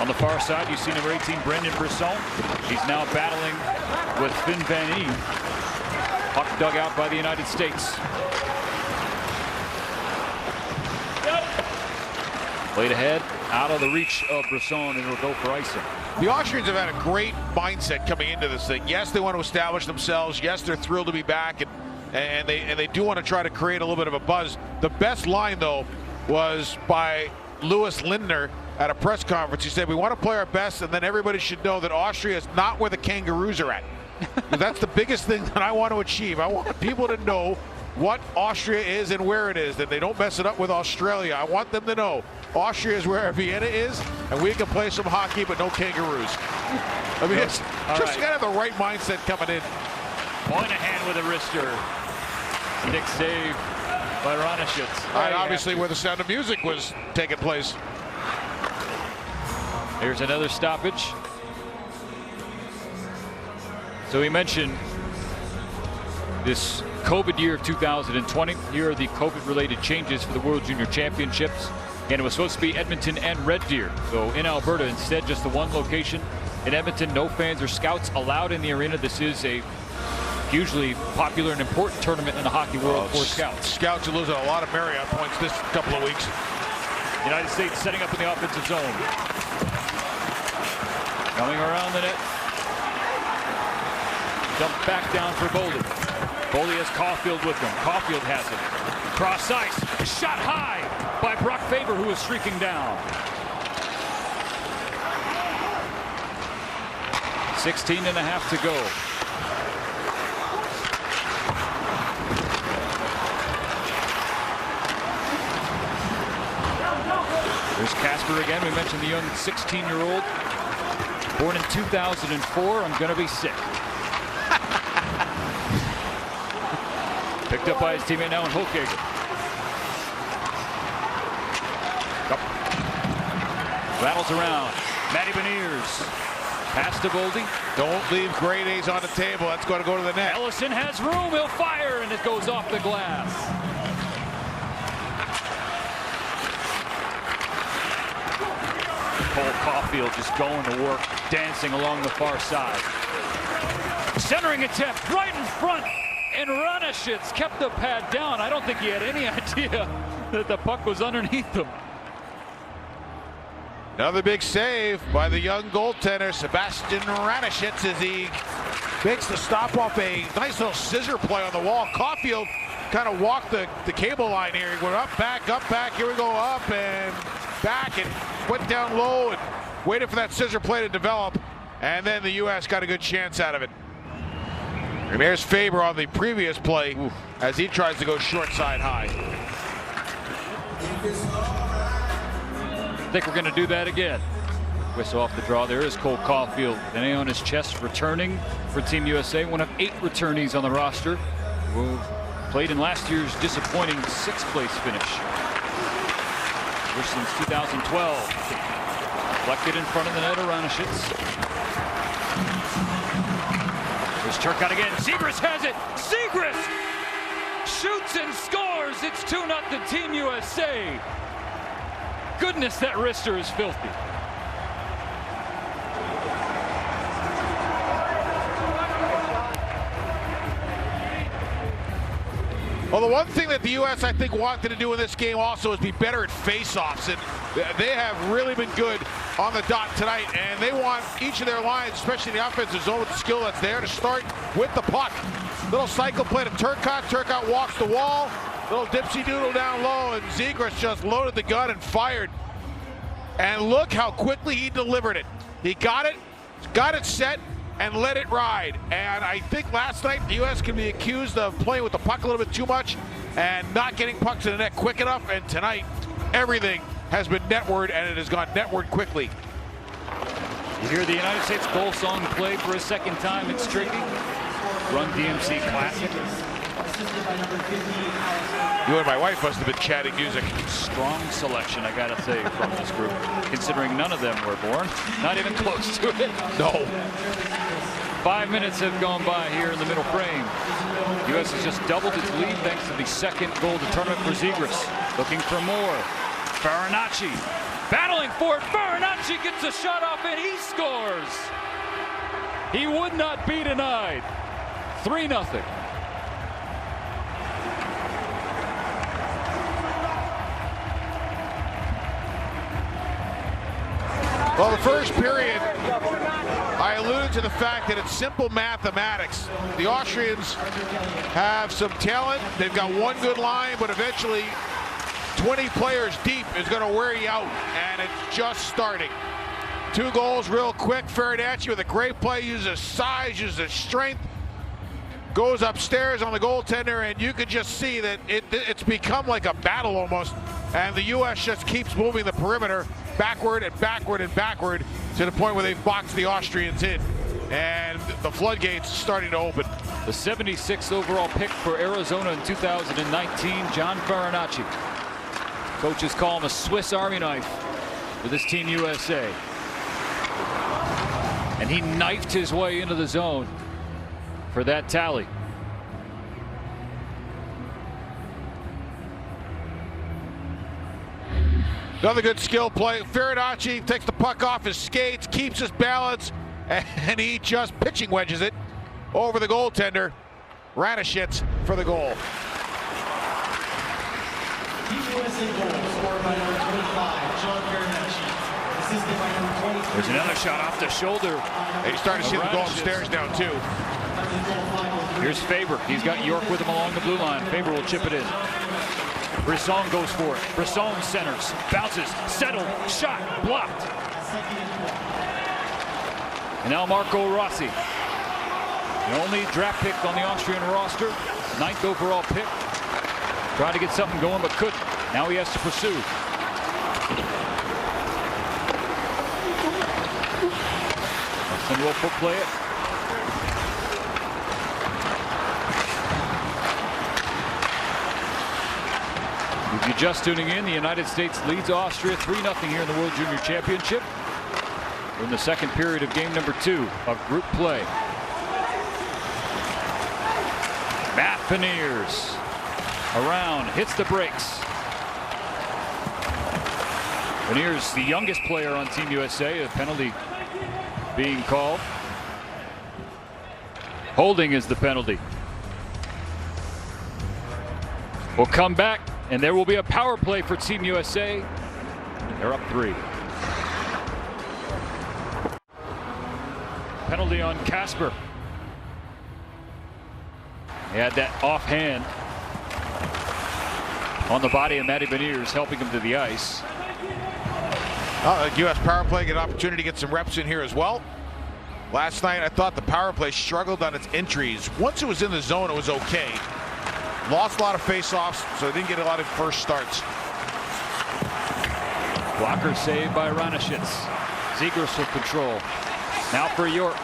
on the far side, you see number 18, Brendan Brisson. He's now battling with Finn Van Ee. Puck dug out by the United States. Played ahead, out of the reach of Brisson, and it'll go for icing. The Austrians have had a great mindset coming into this thing. Yes, they want to establish themselves. Yes, they're thrilled to be back, and they do want to try to create a little bit of a buzz. The best line, though, was by Louis Lindner at a press conference. He said, we want to play our best, and then everybody should know that Austria is not where the Kangaroos are at. That's the biggest thing that I want to achieve. I want people to know what Austria is and where it is, that they don't mess it up with Australia. I want them to know Austria is where Vienna is, and we can play some hockey, but no Kangaroos. I mean, it's just got to have the right mindset coming in. Moynihan with a wrister. Nick save by Ronishitz. Right, obviously where the Sound of Music was taking place. Here's another stoppage. So we mentioned this COVID year of 2020. Here are the COVID-related changes for the World Junior Championships. And it was supposed to be Edmonton and Red Deer. So in Alberta, instead, just the one location. In Edmonton, no fans or scouts allowed in the arena. This is a hugely popular and important tournament in the hockey world for scouts. Scouts are losing a lot of Marriott points this couple of weeks. United States setting up in the offensive zone. Coming around the net. Dump back down for Boldy. Boldy has Caulfield with him. Caulfield has it. Cross ice. Shot high by Brock Faber, who is streaking down. 16 and a half to go. There's Casper again. We mentioned the young 16-year-old. Born in 2004. I'm going to be sick. Picked up by his teammate now in Holkager. Rattles around. Matty Beniers. Pass to Boldy. Don't leave grade A's on the table. That's going to go to the net. Ellison has room. He'll fire, and it goes off the glass. Cole Caulfield just going to work, dancing along the far side. Centering attempt right in front, and Ronishitz kept the pad down. I don't think he had any idea that the puck was underneath him. Another big save by the young goaltender, Sebastian Ronishitz, as he makes the stop off a nice little scissor play on the wall. Caulfield kind of walked the cable line here. He went up, back, here we go, up and back, and went down low and waited for that scissor play to develop, and then the U.S. got a good chance out of it. And there's Faber on the previous play as he tries to go short side high. I think we're going to do that again. Whistle off the draw. There is Cole Caulfield with an A on his chest, returning for Team USA. One of 8 returnees on the roster who played in last year's disappointing 6th place finish. Which since 2012. Deflected in front of the net of Ronishitz. There's Turcotte again. Zegras has it. Zegras shoots and scores. It's 2-0 Team USA. Goodness, that wrister is filthy. Well, the one thing that the U.S. I think wanted to do in this game also is be better at face-offs, and they have really been good on the dot tonight, and they want each of their lines, especially the offensive zone with the skill that's there, to start with the puck. Little cycle play to Turcotte. Turcotte walks the wall, little dipsy-doodle down low, and Zegras just loaded the gun and fired. And look how quickly he delivered it. He got it set, and let it ride. And I think last night the U.S. can be accused of playing with the puck a little bit too much and not getting pucks in the net quick enough. And tonight, everything has been netward, and it has gone netward quickly. You hear the United States goal song play for a second time. It's tricky. Run DMC classic. You and my wife must have been chatting music. Strong selection, I gotta say, from this group, considering none of them were born. Not even close to it. No. 5 minutes have gone by here in the middle frame. U.S. has just doubled its lead thanks to the second goal of the tournament for Zegras. Looking for more. Farinacci battling for it. Farinacci gets a shot off and he scores. He would not be denied. 3-0. Well, the first period, I alluded to the fact that it's simple mathematics. The Austrians have some talent. They've got one good line, but eventually 20 players deep is going to wear you out, and it's just starting. 2 goals real quick. Farinacci with a great play, uses his size, uses his strength, goes upstairs on the goaltender, and you can just see that it's become like a battle almost, and the U.S. just keeps moving the perimeter backward and backward and backward to the point where they've boxed the Austrians in, and the floodgates starting to open. The 76th overall pick for Arizona in 2019, John Farinacci. Coaches call him a Swiss Army knife with his Team USA. And he knifed his way into the zone for that tally. Another good skill play. Farinacci takes the puck off his skates, keeps his balance, and he just pitching wedges it over the goaltender. Ranashits for the goal. There's another shot off the shoulder. And you start to see them go upstairs now, too. Here's Faber. He's got York with him along the blue line. Faber will chip it in. Brisson goes for it. Brisson centers, bounces, settled, shot, blocked. And now Marco Rossi, the only draft pick on the Austrian roster, 9th overall pick. Trying to get something going, but couldn't. Now he has to pursue. Weston Wolf will play it. If you're just tuning in, the United States leads Austria 3-0 here in the World Junior Championship. We're in the second period of game number 2 of group play. Matt Paniers around, hits the brakes. Paniers, the youngest player on Team USA, a penalty being called. Holding is the penalty. We'll come back, and there will be a power play for Team USA. They're up 3. Penalty on Casper. He had that offhand on the body of Matty Beniers, helping him to the ice. U.S. power play get an opportunity to get some reps in here as well. Last night, I thought the power play struggled on its entries. Once it was in the zone, it was okay. Lost a lot of face-offs, so they didn't get a lot of first starts. Blocker saved by Ranashits. Zegras with control. Now for York.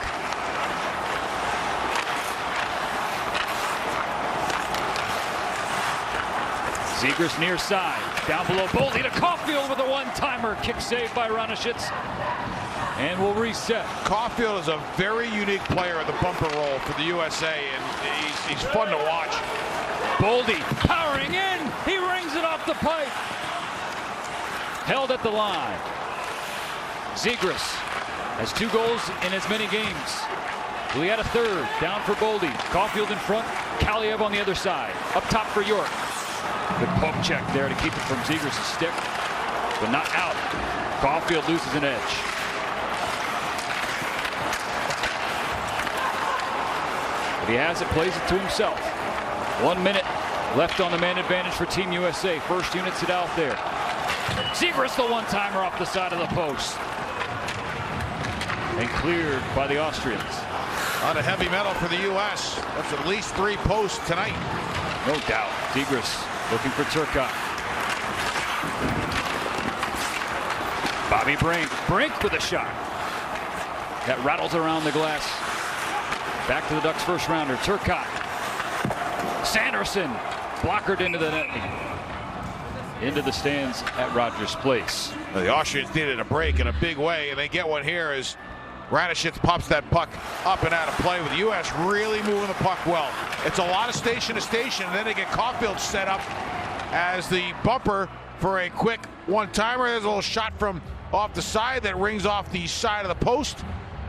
Zegras near side. Down below Boldy to Caulfield with a one-timer. Kick saved by Ranashits. And we'll reset. Caulfield is a very unique player in the bumper role for the USA, and he's fun to watch. Boldy powering in. He rings it off the pipe. Held at the line. Zegras has 2 goals in as many games. Will he add a third? Down for Boldy. Caulfield in front. Kaliev on the other side. Up top for York. Good poke check there to keep it from Zegras' stick, but not out. Caulfield loses an edge. But he has it, plays it to himself. 1 minute left on the man advantage for Team USA. First unit sit out there. Zegras the one-timer off the side of the post. And cleared by the Austrians. On a heavy metal for the U.S. That's at least 3 posts tonight. No doubt. Zegras looking for Turcotte. Bobby Brink with a shot. That rattles around the glass. Back to the Ducks' first rounder. Turcotte. Sanderson blockered into the net, into the stands at Rogers Place. The Austrians needed a break in a big way, and they get one here as Ranishitz pops that puck up and out of play, with the U.S. really moving the puck well. It's a lot of station to station, and then they get Caulfield set up as the bumper for a quick one-timer. There's a little shot from off the side that rings off the side of the post,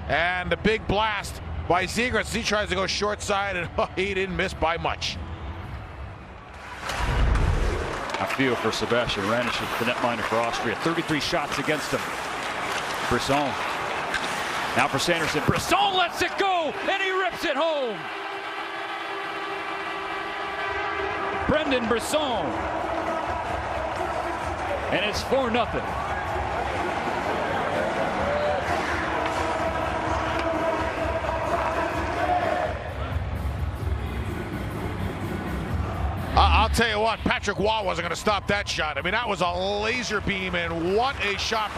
and a big blast by Zegras. He tries to go short side, and he didn't miss by much. I feel for Sebastian Ranishitz, the netminder for Austria. 33 shots against him. Brisson. Now for Sanderson. Brisson lets it go, and he rips it home. Brendan Brisson. And it's 4-0. I'll tell you what, Patrick Waugh wasn't going to stop that shot. I mean, that was a laser beam, and what a shot.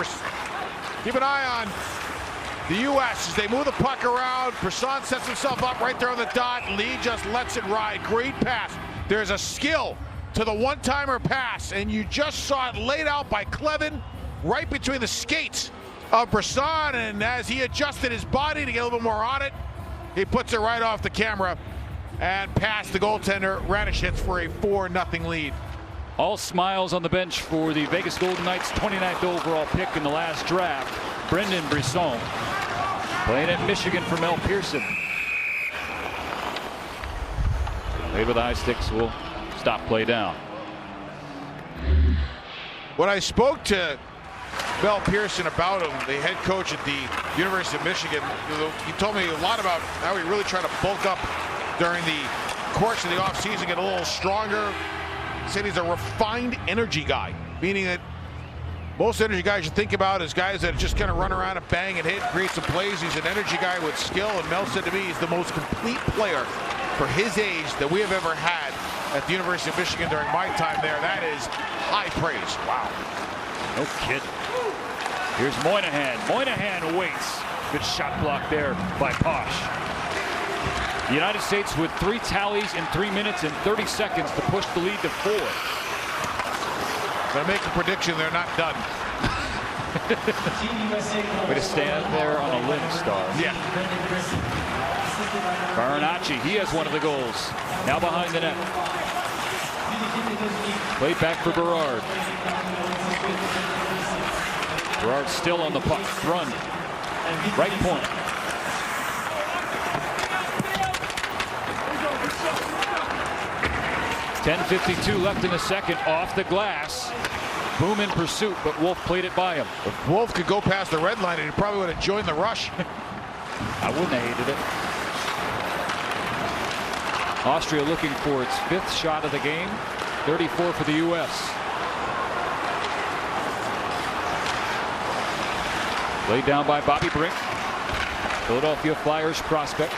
Keep an eye on the U.S. as they move the puck around. Brisson sets himself up right there on the dot. Lee just lets it ride. Great pass. There's a skill to the one-timer pass, and you just saw it laid out by Clevin right between the skates of Brisson, and as he adjusted his body to get a little bit more on it, he puts it right off the camera and past the goaltender Ranishitz for a 4-0 lead. All smiles on the bench for the Vegas Golden Knights 29th overall pick in the last draft, Brendan Brisson, playing at Michigan for Mel Pearson. Played with the high sticks, will stop play down. When I spoke to Mel Pearson about him, the head coach at the University of Michigan, he told me a lot about how he really tried to bulk up during the course of the offseason, get a little stronger. He said he's a refined energy guy, meaning that most energy guys you think about is guys that just kind of run around and bang and hit, create some plays. He's an energy guy with skill, and Mel said to me he's the most complete player for his age that we have ever had at the University of Michigan during my time there. That is high praise. Wow. No kidding. Here's Moynihan. Moynihan waits. Good shot block there by Posh. The United States with 3 tallies in 3 minutes and 30 seconds to push the lead to 4. Gonna make a prediction, they're not done. Way to stand there on a limb, Star. Yeah. Baranacci, he has one of the goals. Now behind the net. Played back for Berard. Berard still on the puck. Run. Right point. .10:52 left in the second. Off the glass. Boom in pursuit, but Wolf played it by him. If Wolf could go past the red line, he probably would have joined the rush. I wouldn't have hated it. Austria looking for its 5th shot of the game. 34 for the U.S. Laid down by Bobby Brink. Philadelphia Flyers prospect.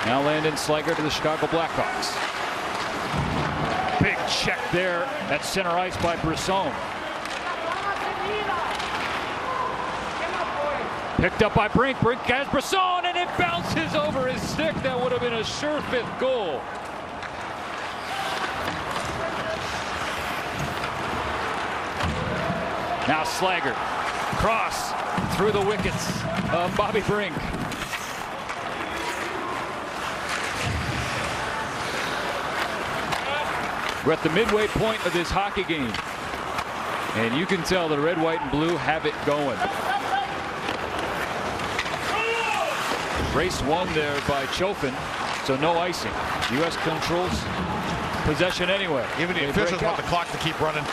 Now Landon Slager to the Chicago Blackhawks. Big check there at center ice by Brisson. Picked up by Brink. Brink has Brisson, and it bounces over his stick. That would have been a sure 5th goal. Now Slager. Cross through the wickets of Bobby Brink. We're at the midway point of this hockey game, and you can tell the red, white, and blue have it going. Race won there by Chofin, so no icing. U.S. controls possession anyway. Even the officials want the clock to keep running.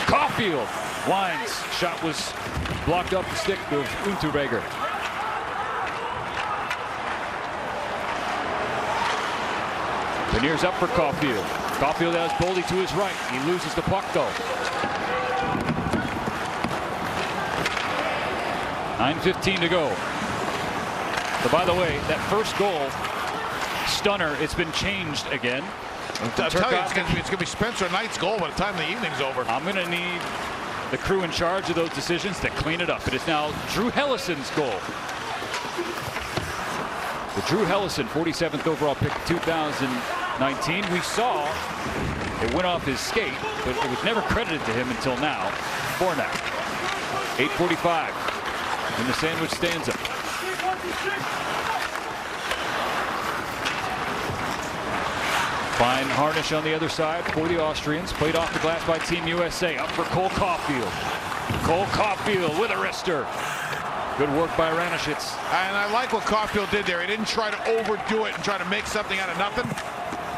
Caulfield. Wines shot was blocked off the stick of Unterweger. Veneer's up for Caulfield. Caulfield has Boldy to his right. He loses the puck though. 9:15 to go. So by the way, that first goal, stunner, it's been changed again. I'm telling you, it's going to be Spencer Knight's goal by the time the evening's over. I'm going to need the crew in charge of those decisions to clean it up. It is now Drew Hellison's goal. The Drew Hellison, 47th overall pick, 2000 19. We saw it went off his skate, but it was never credited to him until now. Fornak. 8:45 in the sandwich stanza. Fine harnish on the other side for the Austrians. Played off the glass by Team USA. Up for Cole Caulfield. Cole Caulfield with a wrister. Good work by Ranishitz. And I like what Caulfield did there. He didn't try to overdo it and try to make something out of nothing.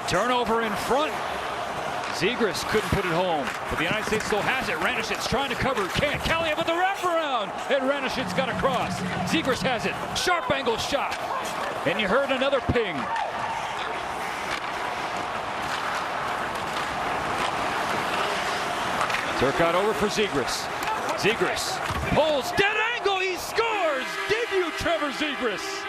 Turnover in front. Zegras couldn't put it home, but the United States still has it. Ranishitz trying to cover. Can't. Callahan with the wraparound. And Ranishitz got across. Zegras has it. Sharp angle shot. And you heard another ping. Turcotte over for Zegras. Zegras pulls. Dead angle. He scores. Debut Trevor Zegras.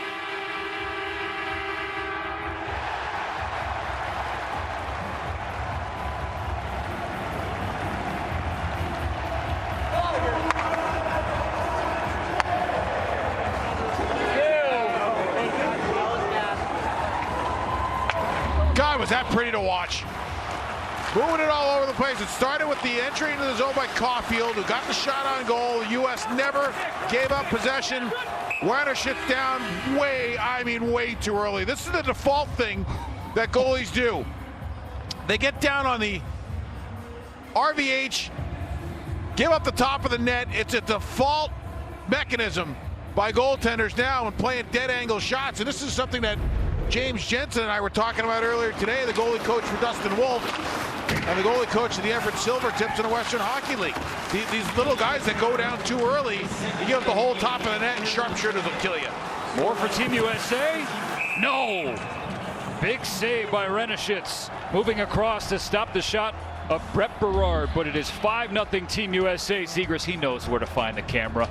God, was that pretty to watch. Moving it all over the place. It started with the entry into the zone by Caulfield, who got the shot on goal. The U.S. never gave up possession. Ranishitz down way too early. This is the default thing that goalies do. They get down on the RVH, give up the top of the net. It's a default mechanism by goaltenders now when playing dead angle shots. And this is something that James Jensen and I were talking about earlier today, the goalie coach for Dustin Wolf and the goalie coach of the Everett Silvertips in the Western Hockey League. These little guys that go down too early, you give up the whole top of the net and sharpshooters will kill you. More for Team USA? No! Big save by Ranishitz, moving across to stop the shot of Brett Berard, but it is 5-0 Team USA. Zegras, he knows where to find the camera.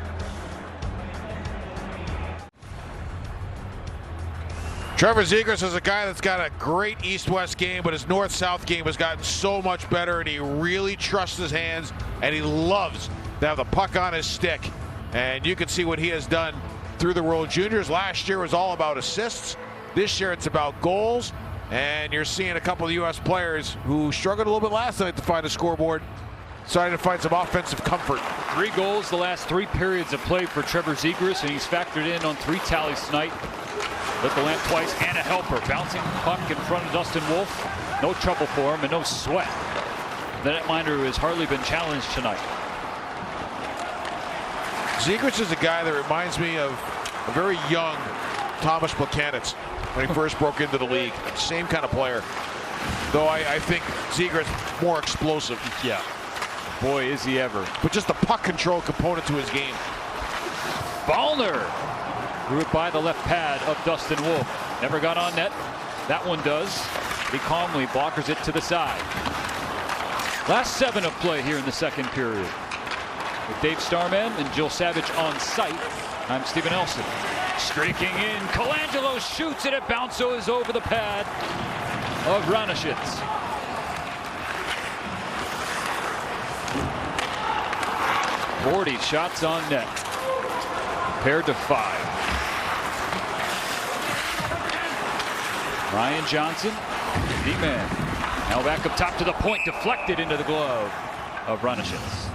Trevor Zegras is a guy that's got a great East-West game, but his North-South game has gotten so much better, and he really trusts his hands, and he loves to have the puck on his stick. And you can see what he has done through the World Juniors. Last year was all about assists. This year it's about goals, and you're seeing a couple of U.S. players who struggled a little bit last night to find a scoreboard, starting to find some offensive comfort. 3 goals the last 3 periods of play for Trevor Zegras, and he's factored in on 3 tallies tonight. Lit the lamp twice and a helper. Bouncing puck in front of Dustin Wolf. No trouble for him and no sweat. The netminder has hardly been challenged tonight. Zegras is a guy that reminds me of a very young Thomas Buchanan's when he first broke into the league. Same kind of player. Though I think Zegras more explosive. Yeah. Boy, is he ever. But just the puck control component to his game. Ballner. Threw it by the left pad of Dustin Wolf. Never got on net. That one does. He calmly blockers it to the side. Last 7 of play here in the second period. With Dave Starman and Jill Savage on site, I'm Stephen Elson. Streaking in. Colangelo shoots it. It bounces over the pad of Ranishitz. .40 shots on net. Paired to 5. Ryan Johnson, the man. Now back up top to the point, deflected into the glove of Ranishitz.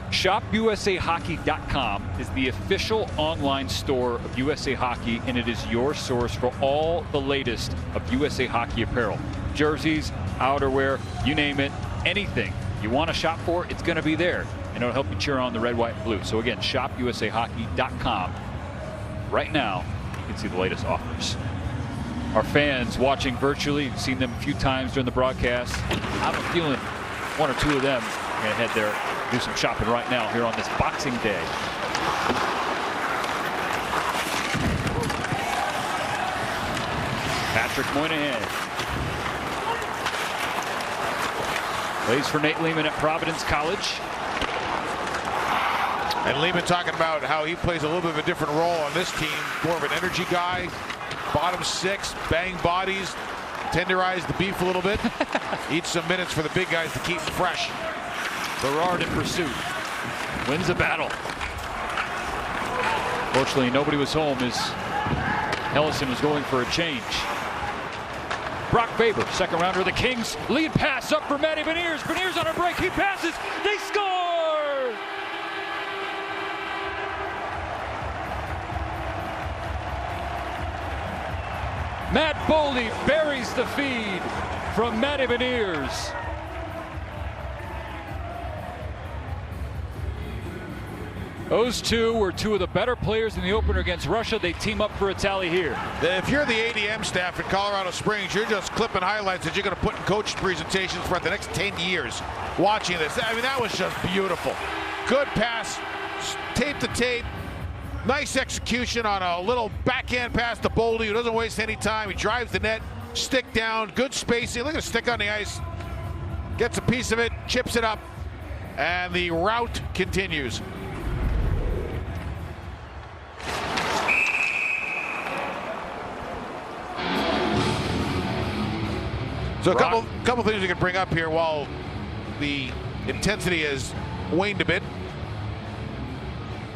ShopUSAHockey.com is the official online store of USA Hockey, and it is your source for all the latest of USA Hockey apparel. Jerseys, outerwear, you name it, anything you want to shop for, it's going to be there. And it'll help you cheer on the red, white, and blue. So again, ShopUSAHockey.com. Right now, you can see the latest offers. Our fans watching virtually, you've seen them a few times during the broadcast. I have a feeling 1 or 2 of them are going to head there, do some shopping right now here on this Boxing Day. Patrick Moynihan plays for Nate Lehman at Providence College. And Lehman talking about how he plays a little bit of a different role on this team. More of an energy guy. Bottom 6, bang bodies, tenderize the beef a little bit. Eat some minutes for the big guys to keep them fresh. Berard in pursuit. Wins the battle. Fortunately, nobody was home as Hellison was going for a change. Brock Faber, second rounder of the Kings. Lead pass up for Matty Beniers. Beniers on a break. He passes. They score! Matt Boldy buries the feed from Matty Beniers. Those two were two of the better players in the opener against Russia. They team up for a tally here. If you're the ADM staff in Colorado Springs, you're just clipping highlights that you're going to put in coach presentations for the next 10 years watching this. I mean, that was just beautiful. Good pass, tape to tape. Nice execution on a little backhand pass to Boldy, who doesn't waste any time. He drives the net, stick down, good spacing. Look at the stick on the ice. Gets a piece of it, chips it up, and the route continues. So a couple things we can bring up here while the intensity has waned a bit.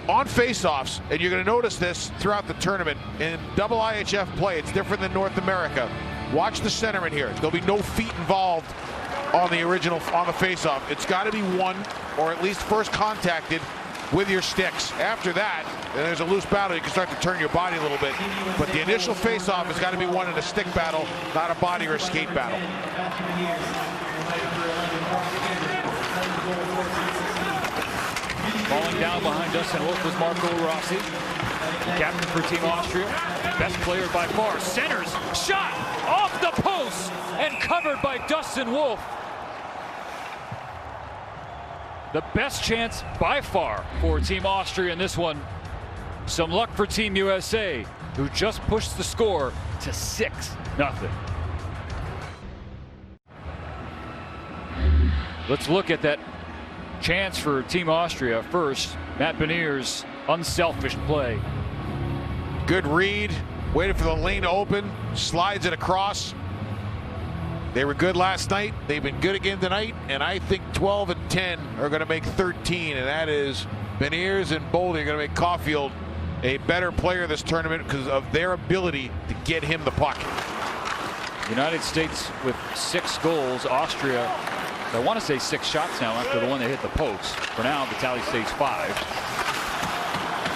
On face-offs, and you're going to notice this throughout the tournament, in double IIHF play, it's different than North America. Watch the centerman here. There'll be no feet involved on the face-off. It's got to be one, or at least first contacted with your sticks. After that, and there's a loose battle, you can start to turn your body a little bit. But the initial face-off has got to be won in a stick battle, not a body or a skate battle. Falling down behind Dustin Wolf was Marco Rossi, captain for Team Austria. Best player by far. Centers, shot off the post and covered by Dustin Wolf. The best chance by far for Team Austria in this one. Some luck for Team USA, who just pushed the score to 6-0. Let's look at that chance for Team Austria first. Matt Beniers' unselfish play. Good read, waited for the lane to open, slides it across. They were good last night. They've been good again tonight, and I think 12 and 10 are going to make 13, and that is Beniers and Boldy are going to make Caulfield a better player this tournament because of their ability to get him the puck. United States with 6 goals. Austria, I want to say 6 shots now after the one that hit the post. For now, the tally stays 5.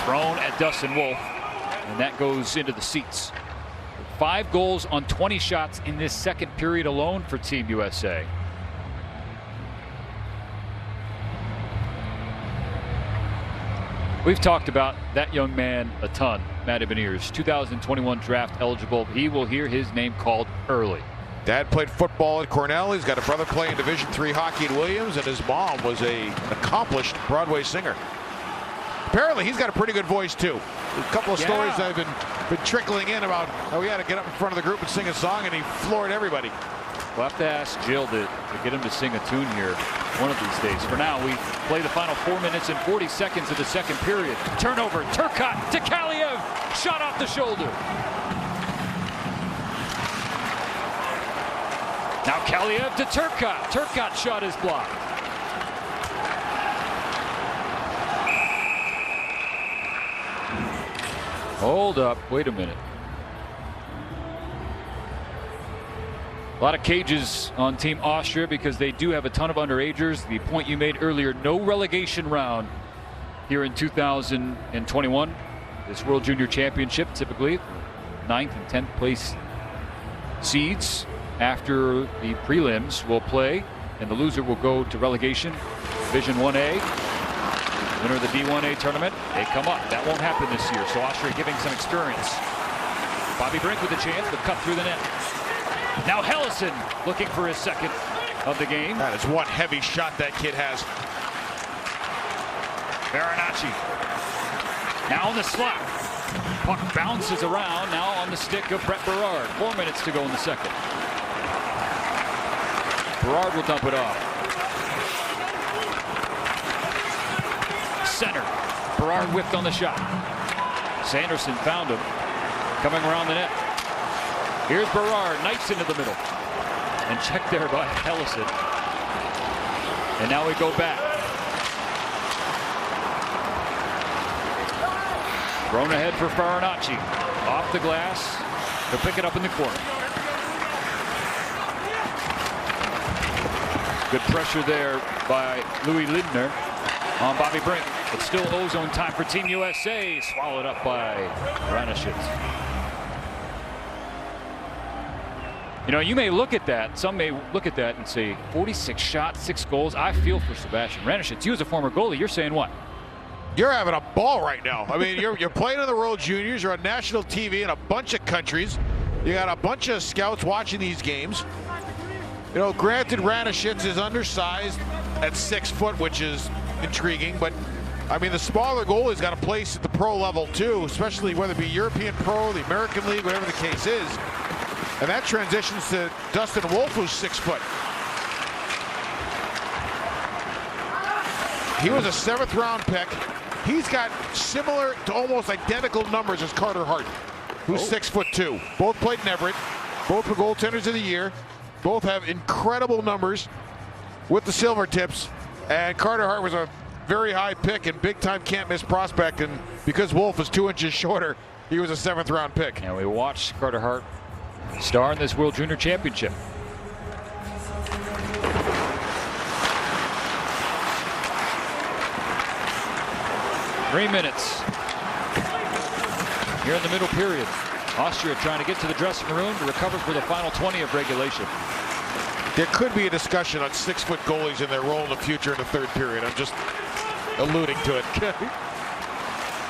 Thrown at Dustin Wolf, and that goes into the seats. 5 goals on 20 shots in this second period alone for Team USA. We've talked about that young man a ton, Matty Beniers, 2021 draft eligible. He will hear his name called early. Dad played football at Cornell. He's got a brother playing Division III hockey at Williams, and his mom was an accomplished Broadway singer. Apparently, he's got a pretty good voice, too. A couple of stories that have been trickling in about how he had to get up in front of the group and sing a song, and he floored everybody. We'll have to ask Jill to get him to sing a tune here one of these days. For now, we play the final 4 minutes and 40 seconds of the second period. Turnover, Turcotte to Kaliev. Shot off the shoulder. Now Kaliev to Turcotte. Turcotte shot is blocked. Hold up, wait a minute. A lot of cages on Team Austria because they do have a ton of underagers. The point you made earlier, no relegation round here in 2021. This World Junior Championship, typically 9th and 10th place seeds after the prelims will play, and the loser will go to relegation. Division 1A. Winner of the D1A tournament, they come up. That won't happen this year, so Austria giving some experience. Bobby Brink with a chance to cut through the net. Now Hellison looking for his second of the game. That is one heavy shot that kid has. Baranacci now on the slot. Puck bounces around, now on the stick of Brett Berard. 4 minutes to go in the second. Berard will dump it off. Center. Berard whipped on the shot. Sanderson found him. Coming around the net. Here's Berard. Knifes into the middle. And checked there by Hellison. And now we go back. Thrown ahead for Baranacci. Off the glass. He'll pick it up in the corner. Good pressure there by Louis Lindner on Bobby Brink. But still ozone time for Team USA. Swallowed up by Ranishitz. You know, you may look at that, some may look at that and say, 46 shots, 6 goals. I feel for Sebastian Ranishitz. You as a former goalie, you're saying what? You're having a ball right now. I mean, you're playing in the World Juniors. You're on national TV in a bunch of countries. You got a bunch of scouts watching these games. You know, granted, Ranishitz is undersized at 6 foot, which is intriguing. But, I mean, the smaller goalie's got a place at the pro level, too, especially whether it be European Pro, the American League, whatever the case is. And that transitions to Dustin Wolf, who's 6 foot. He was a 7th round pick. He's got similar to almost identical numbers as Carter Hart, who's 6'2". Both played in Everett. Both were goaltenders of the year. Both have incredible numbers with the Silver Tips. And Carter Hart was a very high pick and big time can't miss prospect. And because Wolf is 2 inches shorter, he was a 7th round pick. And we watched Carter Hart star in this World Junior Championship. Three minutes here in the middle period. Austria trying to get to the dressing room to recover for the final 20 of regulation. There could be a discussion on 6-foot goalies and their role in the future in the 3rd period. I'm just alluding to it.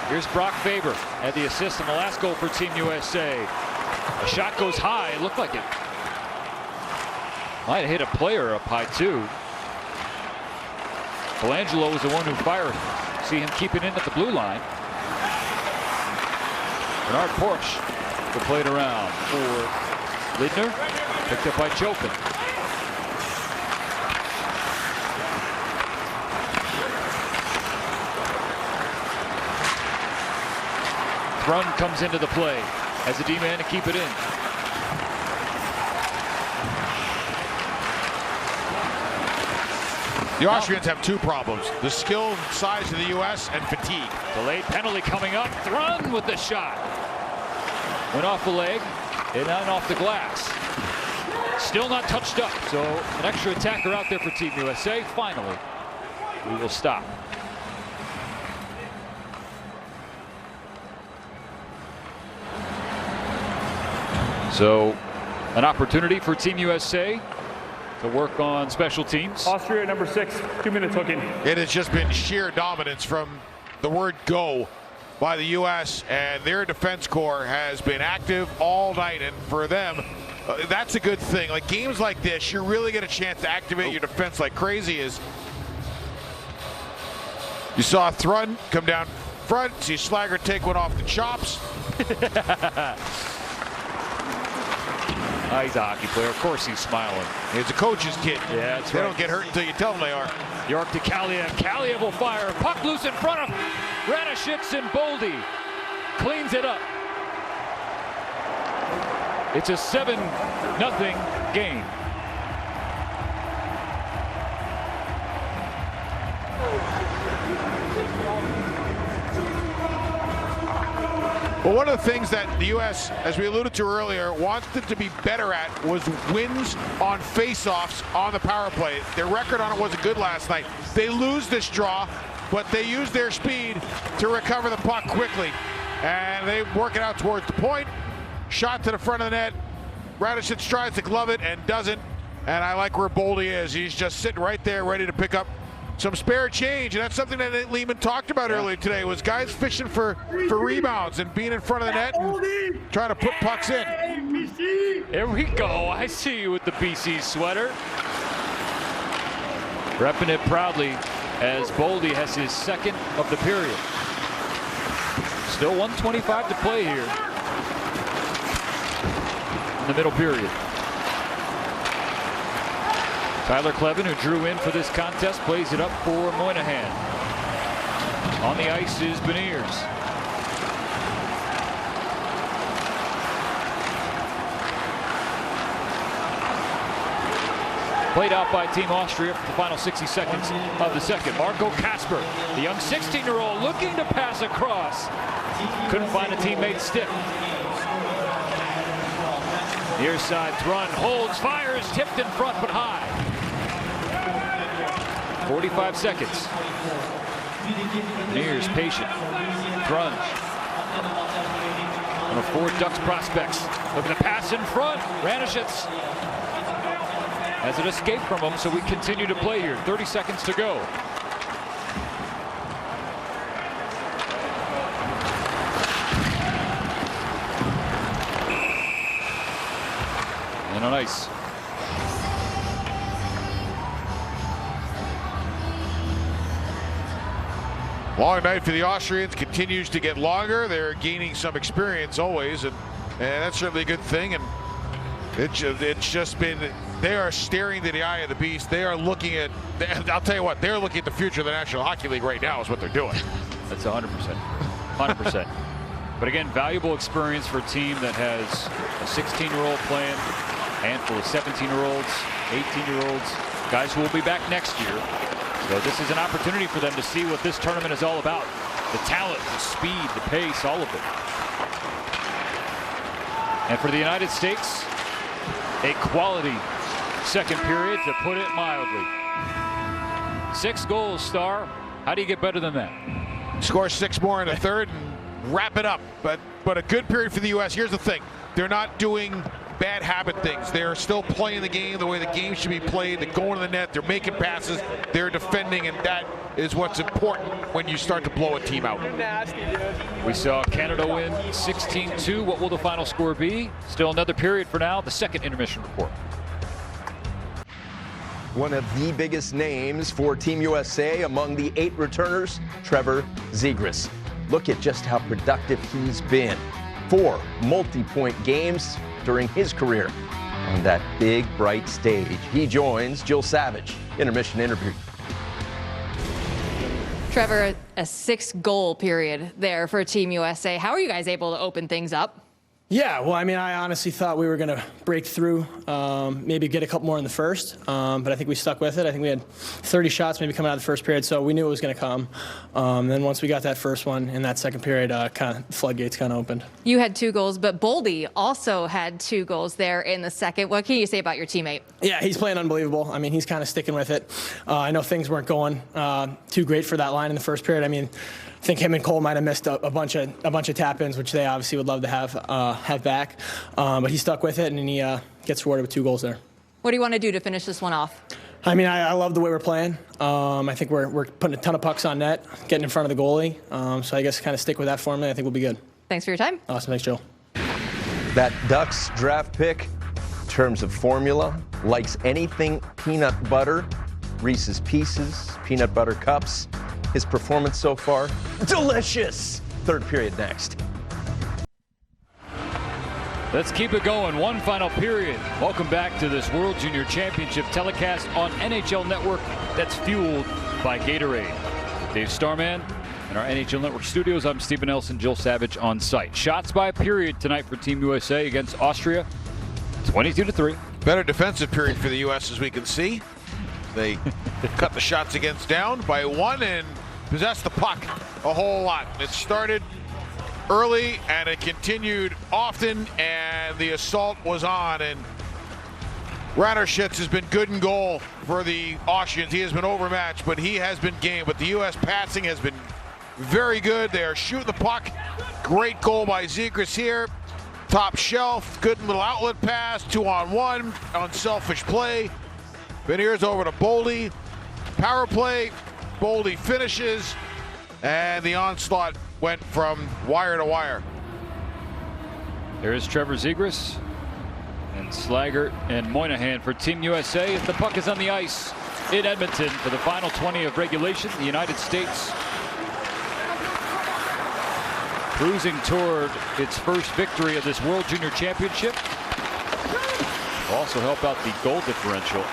Here's Brock Faber at the assist on the last goal for Team USA. A shot goes high. It looked like it might have hit a player up high too. Colangelo was the one who fired. See him keep it in at the blue line. Bernard Porsche will play it around for Lindner. Picked up by Chopin. Thrun comes into the play as a D-man to keep it in. The Austrians have 2 problems: the skill, size of the U.S. and fatigue. Delayed penalty coming up. Thrun with the shot. Went off the leg and then off the glass. Still not touched up. So an extra attacker out there for Team USA. Finally, we will stop. So an opportunity for Team USA to work on special teams. Austria number 6, 2 minutes hooking. It has just been sheer dominance from the word go by the U.S. and their defense corps has been active all night, and for them that's a good thing. Like games like this, you really get a chance to activate your defense like crazy. As you saw Thrun come down front, see Schlager take one off the chops. He's a hockey player. Of course he's smiling. He's a coach's kid. Yeah, that's they right. don't get hurt until you tell them they are. York to Kaliev. Kaliev will fire. Puck loose in front of Ranishitz, and Boldy cleans it up. It's a 7-0 game. Well, one of the things that the U.S., as we alluded to earlier, wanted to be better at was wins on face-offs on the power play. Their record on it wasn't good last night. They lose this draw, but they use their speed to recover the puck quickly. And they work it out towards the point. Shot to the front of the net. Radishitz tries to glove it and doesn't. And I like where Boldy is. He's just sitting right there ready to pick up some spare change, and that's something that Nate Lehman talked about earlier today, was guys fishing for rebounds and being in front of the net and trying to put pucks in. There we go. I see you with the BC sweater. Repping it proudly as Boldy has his 2nd of the period. Still 1:25 to play here in the middle period. Tyler Clevin, who drew in for this contest, plays it up for Moynihan. On the ice is Beniers. Played out by Team Austria for the final 60 seconds of the second. Marco Kasper, the young 16-year-old, looking to pass across. Couldn't find a teammate's stick. Near side, Thrun holds, fires, tipped in front but high. 45 seconds. Mears patient. Grunge. One of 4 Ducks prospects. Looking to pass in front. Ranishitz has it escaped from him, so we continue to play here. 30 seconds to go. And on ice. Long night for the Austrians, continues to get longer. They're gaining some experience always, and that's certainly a good thing. And it's just been, they are staring to the eye of the beast. They are looking at, I'll tell you what, they're looking at the future of the National Hockey League right now is what they're doing. That's 100%. 100%. But again, valuable experience for a team that has a 16-year-old playing, a handful of 17-year-olds, 18-year-olds, guys who will be back next year. So this is an opportunity for them to see what this tournament is all about. The talent, the speed, the pace, all of it. And for the United States, a quality second period, to put it mildly. 6 goals, Star. How do you get better than that? Score 6 more in the third and wrap it up. But a good period for the U.S. Here's the thing. They're not doing bad habit things. They're still playing the game the way the game should be played. They're going to the net. They're making passes. They're defending, and that is what's important when you start to blow a team out. We saw Canada win 16-2. What will the final score be? Still another period for now. The second intermission report. One of the biggest names for Team USA among the 8 returners, Trevor Zegras. Look at just how productive he's been. 4 multi-point games during his career on that big, bright stage. He joins Jill Savage. Intermission interview. Trevor, a 6-goal period there for Team USA. How are you guys able to open things up? Yeah, well, I mean, I honestly thought we were going to break through, maybe get a couple more in the first, but I think we stuck with it. I think we had 30 shots maybe coming out of the first period, so we knew it was going to come. Then once we got that first one in that second period, kind of floodgates kind of opened. You had 2 goals, but Boldy also had 2 goals there in the second. What can you say about your teammate? Yeah, he's playing unbelievable. I mean, he's kind of sticking with it. I know things weren't going too great for that line in the first period. I mean, I think him and Cole might have missed a bunch of tap-ins, which they obviously would love to have back. But he stuck with it, and he gets rewarded with 2 goals there. What do you want to do to finish this one off? I mean, I love the way we're playing. I think we're putting a ton of pucks on net, getting in front of the goalie. So I guess kind of stick with that formula. I think we'll be good. Thanks for your time. Awesome. Thanks, Joe. That Ducks draft pick, in terms of formula, likes anything peanut butter, Reese's Pieces, peanut butter cups. His performance so far, delicious. Third period next. Let's keep it going. One final period. Welcome back to this World Junior Championship telecast on NHL Network that's fueled by Gatorade. Dave Starman in our NHL Network studios. I'm Stephen Nelson, Jill Savage on site. Shots by period tonight for Team USA against Austria. 22-3. Better defensive period for the U.S. as we can see. They cut the shots against down by 1 and possessed the puck a whole lot. It started early and it continued often, and the assault was on. And Ranishitz has been good in goal for the Austrians. He has been overmatched, but he has been game. But the U.S. passing has been very good. They are shooting the puck. Great goal by Zegras here. Top shelf, good little outlet pass, 2-on-1, unselfish play. Beniers over to Boldy. Power play. Boldy finishes. And the onslaught went from wire to wire. There's Trevor Zegras and Slaggert and Moynihan for Team USA as the puck is on the ice in Edmonton for the final 20 of regulation. The United States cruising toward its first victory of this World Junior Championship. Will also help out the goal differential.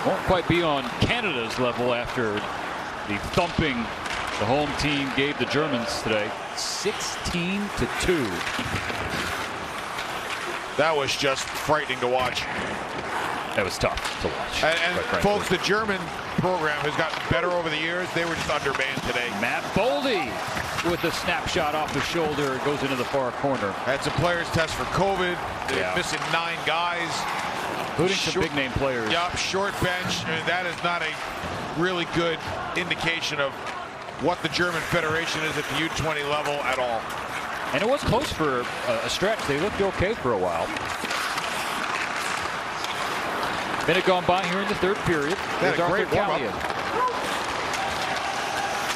Won't quite be on Canada's level after the thumping the home team gave the Germans today. 16-2. That was just frightening to watch. That was tough to watch. And folks, the German program has gotten better over the years. They were just undermanned today. Matt Boldy with a snapshot off the shoulder. It goes into the far corner. Had some players test for COVID. They're missing 9 guys. Including some big name players. Yup, short bench. I mean, that is not a really good indication of what the German Federation is at the U20 level at all. And it was close for a stretch. They looked okay for a while. Minute gone by here in the third period. That's a great warm-up.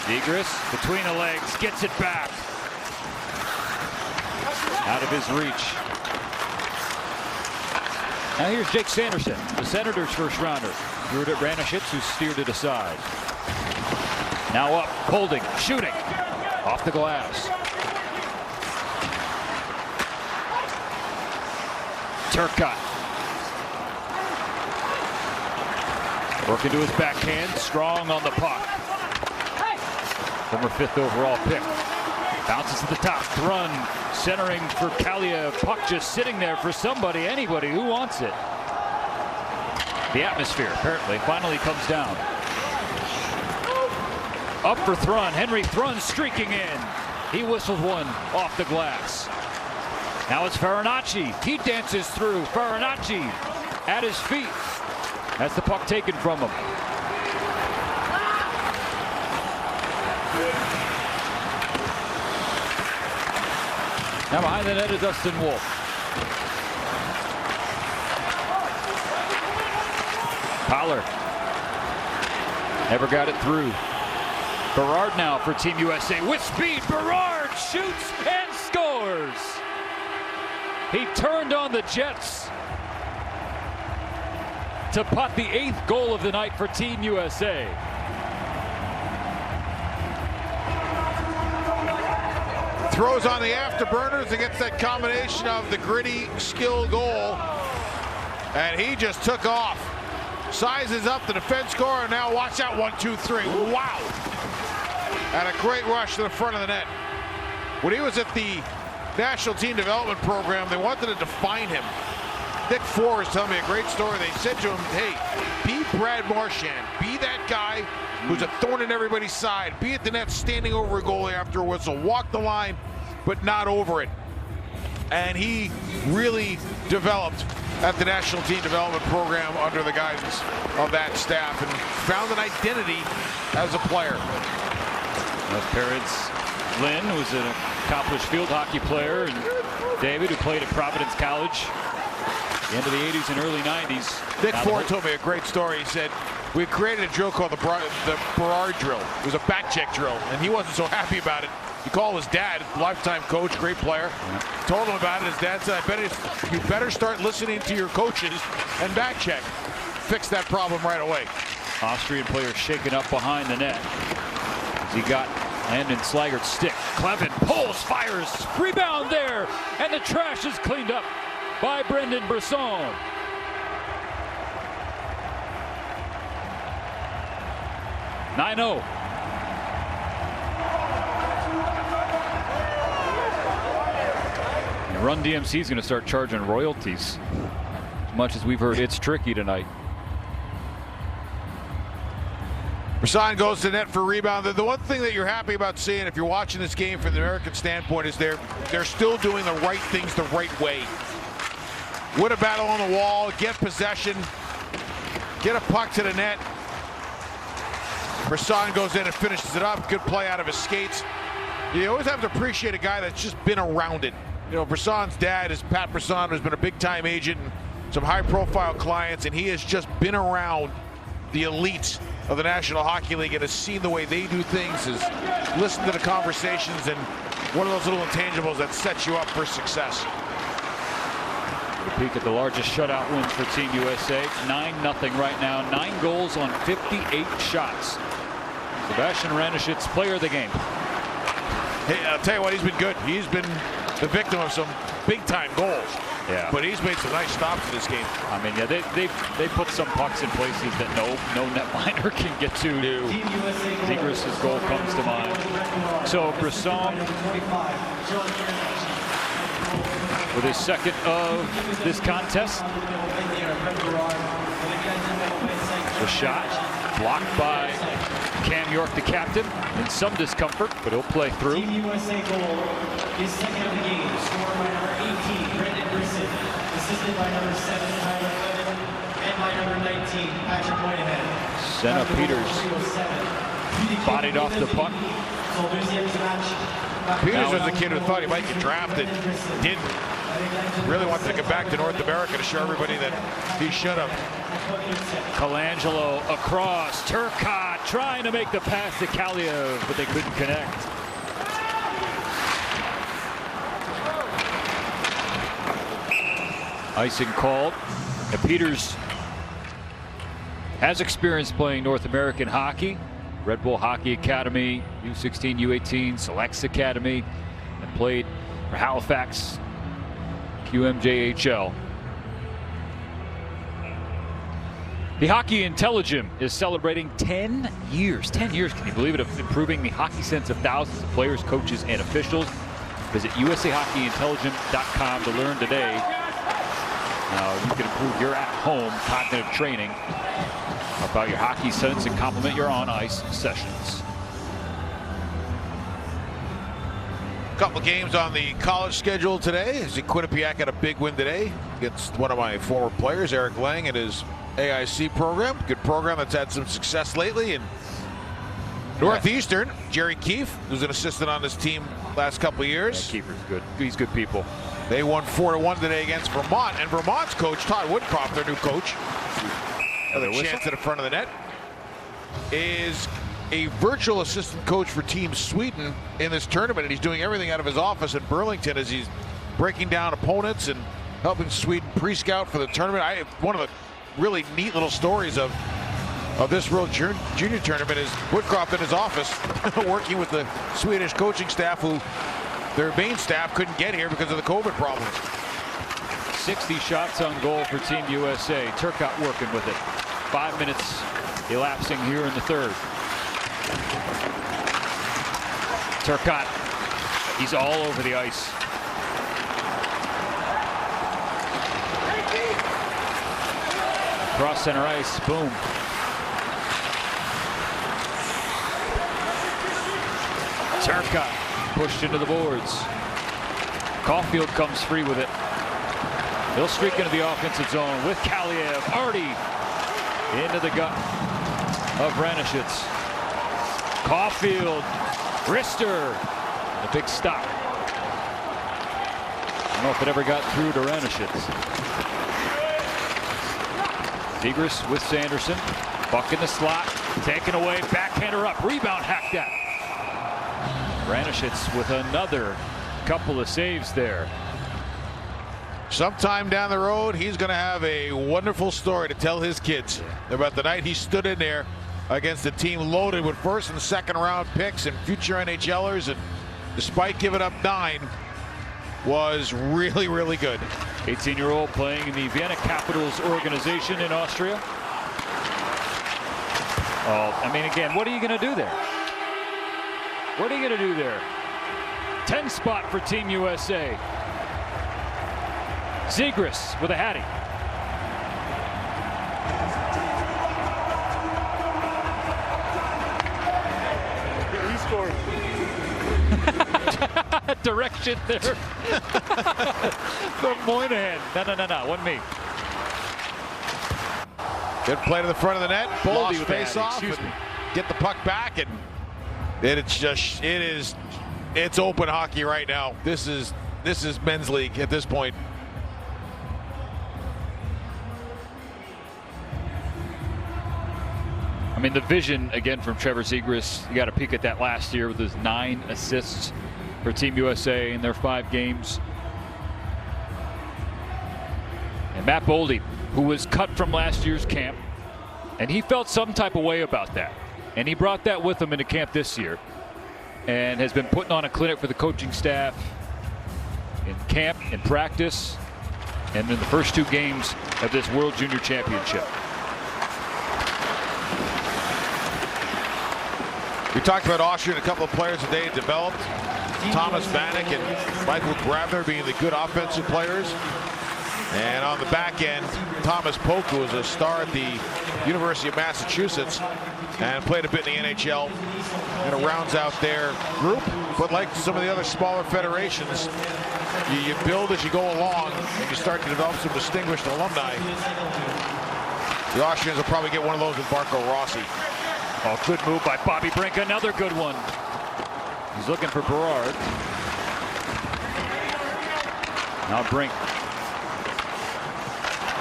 Zegras between the legs, gets it back. Out of his reach. Now here's Jake Sanderson, the Senators' first rounder. Threw it at Ranishitz, who steered it aside. Now up, holding, shooting. Off the glass. Turcotte. Working to his backhand, strong on the puck. Former 5th overall pick. Bounces to the top, Thrun centering for Kalia. Puck just sitting there for somebody, anybody who wants it. The atmosphere apparently finally comes down. Up for Thrun, Henry Thrun streaking in. He whistles one off the glass. Now it's Farinacci. He dances through. Farinacci at his feet. That's the puck taken from him. Now behind the net is Dustin Wolf. Collar never got it through. Berard now for Team USA with speed. Berard shoots and scores. He turned on the Jets to putt the 8th goal of the night for Team USA. Throws on the afterburners and gets that combination of the gritty skill goal. And he just took off. Sizes up the defense score, and now watch out, 1, 2, 3. Wow. And a great rush to the front of the net. When he was at the National Team Development Program, they wanted to define him. Dick Forrest telling me a great story. They said to him, hey, be Brad Marchand. Be that guy who's a thorn in everybody's side. Be at the net standing over a goalie after a whistle. Walk the line, but not over it. And he really developed at the National Team Development Program under the guidance of that staff and found an identity as a player. Parents Lynn, who's an accomplished field hockey player, and David, who played at Providence College the end of the 80s and early 90s. Dick Ford told me a great story. He said, we created a drill called the Berard drill. It was a back check drill, and he wasn't so happy about it. He called his dad, lifetime coach, great player, told him about it. His dad said, you better start listening to your coaches and back check. Fix that problem right away. Austrian player shaken up behind the net. As he got Landon Slaggert's stick. Clevin pulls, fires, rebound there, and the trash is cleaned up by Brendan Brisson. (9-0). Run DMC is going to start charging royalties. As much as we've heard it's tricky tonight. Brisson goes to net for rebound. The one thing that you're happy about seeing if you're watching this game from the American standpoint is they're still doing the right things the right way. Win a battle on the wall, get possession, get a puck to the net. Brisson goes in and finishes it up. Good play out of his skates. You always have to appreciate a guy that's just been around it. You know, Brisson's dad is Pat Brisson, who's been a big-time agent and some high-profile clients, and he has just been around the elites of the National Hockey League and has seen the way they do things, has listened to the conversations, and one of those little intangibles that sets you up for success. A peek at the largest shutout wins for Team USA. 9-0 right now. 9 goals on 58 shots. Sebastian Ranishitz, player of the game. Hey, I'll tell you what, he's been good. He's been the victim of some big-time goals. Yeah. But he's made some nice stops in this game. I mean, yeah, they put some pucks in places that no netminder can get to. Zegras' goal comes to mind. So Brisson with his second of this contest. The shot blocked by Cam York, the captain, in some discomfort, but he'll play through. Team USA goal is second of the game, scored by number 18, Brendan Brisson, assisted by number 7, Tyler Clevin, and Senna Peters bodied off the puck. Peters was a kid who thought he might get drafted. Didn't. Really wanted to get back to North America to show everybody that he should have. Colangelo across. Turcotte trying to make the pass to Kaliev, but they couldn't connect. Icing called. And Peters has experience playing North American hockey. Red Bull Hockey Academy, U16, U18, Selects Academy, and played for Halifax QMJHL. The Hockey Intelligence is celebrating 10 years. 10 years, can you believe it, of improving the hockey sense of thousands of players, coaches, and officials. Visit usahockeyintelligence.com to learn today how you can improve your at-home cognitive training about your hockey sense and complement your on-ice sessions. Couple games on the college schedule today. Quinnipiac had a big win today against one of my former players, Eric Lang, and his AIC program. Good program that's had some success lately. And Northeastern, Jerry Keefe, who's an assistant on this team last couple of years. Yeah, Keefer's good. He's good people. They won 4-1 today against Vermont, and Vermont's coach, Todd Woodcroft, their new coach, another chance at the front of the net, is a virtual assistant coach for Team Sweden in this tournament, and he's doing everything out of his office in Burlington as he's breaking down opponents and helping Sweden pre-scout for the tournament. One of the really neat little stories of this World Junior Tournament is Woodcroft in his office working with the Swedish coaching staff, who their main staff couldn't get here because of the COVID problems. 60 shots on goal for Team USA. Turcotte working with it. 5 minutes elapsing here in the third. Turcotte, he's all over the ice. Cross center ice, boom. Turcotte pushed into the boards. Caulfield comes free with it. He'll streak into the offensive zone with Kaliev. Artie into the gut of Ranishitz. Caulfield, Rister, a big stop. I don't know if it ever got through to Ranishitz. Zegras with Sanderson. Buck in the slot, taken away, backhander up, rebound hacked at. Ranishitz with another couple of saves there. Sometime down the road, he's going to have a wonderful story to tell his kids about the night he stood in there against a team loaded with first and second round picks and future NHLers, and despite giving up 9, was really, really good. 18-year-old playing in the Vienna Capitals organization in Austria. Oh, I mean, again, what are you going to do there? What are you going to do there? 10 spot for Team USA. Zegras with a hattie. He scored. Direction there from Moynihan. No, wasn't me. Good play to the front of the net. Boldy Lost face off. Get the puck back, and it's open hockey right now. This is men's league at this point. I mean, the vision again from Trevor Zegras. You got to peek at that last year with his 9 assists for Team USA in their 5 games. And Matt Boldy, who was cut from last year's camp, and he felt some type of way about that. And he brought that with him into camp this year and has been putting on a clinic for the coaching staff in camp, in practice, and in the first 2 games of this World Junior Championship. We talked about Austria and a couple of players that they had developed. Thomas Vanek and Michael Grabner being the good offensive players. And on the back end, Thomas Polk, who was a star at the University of Massachusetts and played a bit in the NHL, and rounds out their group. But like some of the other smaller federations, you build as you go along, and you start to develop some distinguished alumni. The Austrians will probably get one of those with Marco Rossi. Oh, good move by Bobby Brink. Another good one. He's looking for Berard. Now Brink.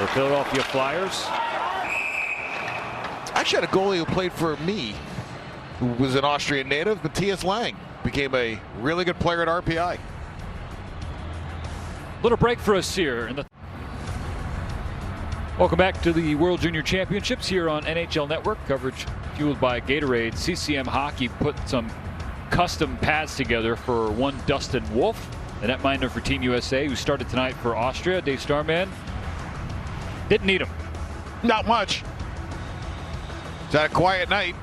The Philadelphia Flyers. I actually had a goalie who played for me, who was an Austrian native, Matthias Lang. Became a really good player at RPI. Little break for us here. Welcome back to the World Junior Championships here on NHL Network. Coverage fueled by Gatorade. CCM Hockey put some custom pads together for one Dustin Wolf, the netminder for Team USA, who started tonight for Austria. Dave Starman didn't need him. Not much. It's had a quiet night.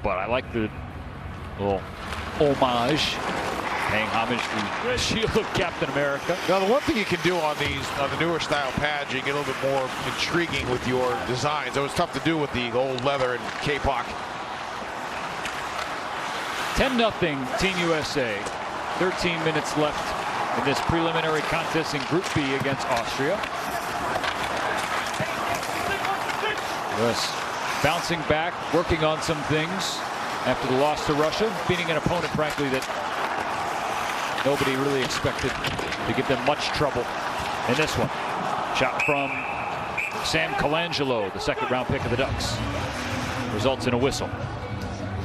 But I like the little homage, paying homage to the shield of Captain America. Now, the one thing you can do on the newer style pads, you get a little bit more intriguing with your designs. It was tough to do with the old leather and K-Pock. 10-0 Team USA. 13 minutes left in this preliminary contest in Group B against Austria. US bouncing back, working on some things after the loss to Russia, beating an opponent, frankly, that nobody really expected to give them much trouble in this one. Shot from Sam Colangelo, the second-round pick of the Ducks. Results in a whistle.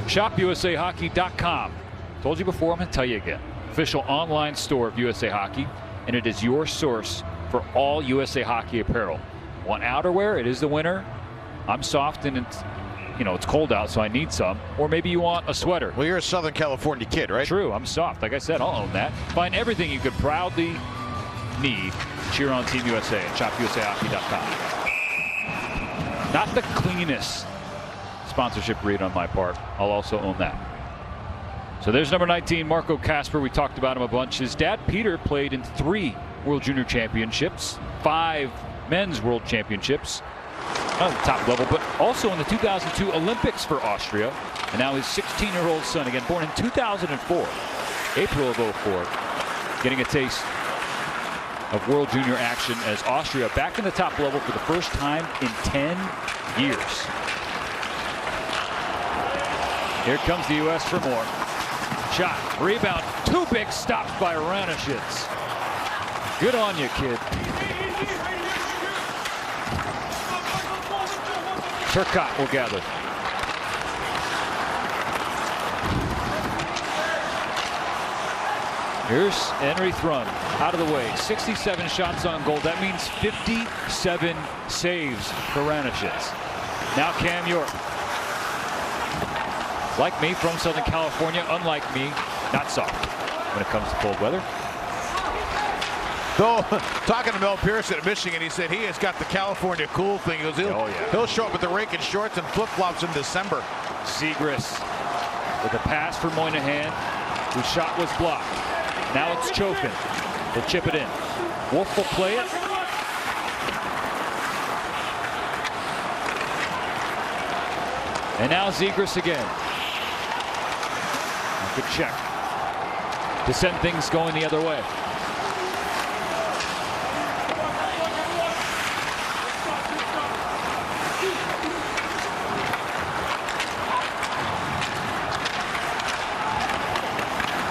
ShopUSAHockey.com. Told you before, I'm going to tell you again. Official online store of USA Hockey, and it is your source for all USA Hockey apparel. Want outerwear? It is the winter. I'm soft and it's cold out, so I need some. Or maybe you want a sweater. Well, you're a Southern California kid, right? True, I'm soft. Like I said, I'll own that. Find everything you could proudly need. Cheer on Team USA at ShopUSAHockey.com. Not the cleanest sponsorship read on my part. I'll also own that. So there's number 19, Marco Kasper. We talked about him a bunch. His dad, Peter, played in 3 World Junior Championships, 5 Men's World Championships. Not at the top level, but also in the 2002 Olympics for Austria. And now his 16-year-old son, again born in 2004, April of 04, getting a taste of World Junior action as Austria back in the top level for the first time in 10 years. Here comes the U.S. for more. Shot, rebound, 2 big stops by Ranishitz. Good on you, kid. Turcotte will gather. Here's Henry Thrun out of the way. 67 shots on goal. That means 57 saves for Ranishitz. Now Cam York. Like me, from Southern California, unlike me, not soft when it comes to cold weather. Though, talking to Mel Pearson at Michigan, he said he has got the California cool thing. He goes, he'll show up with the rink in shorts and flip-flops in December. Zegras with a pass for Moynihan, whose shot was blocked. Now it's Chofin. They'll chip it in. Wolf will play it. And now Zegras again. Good check to send things going the other way.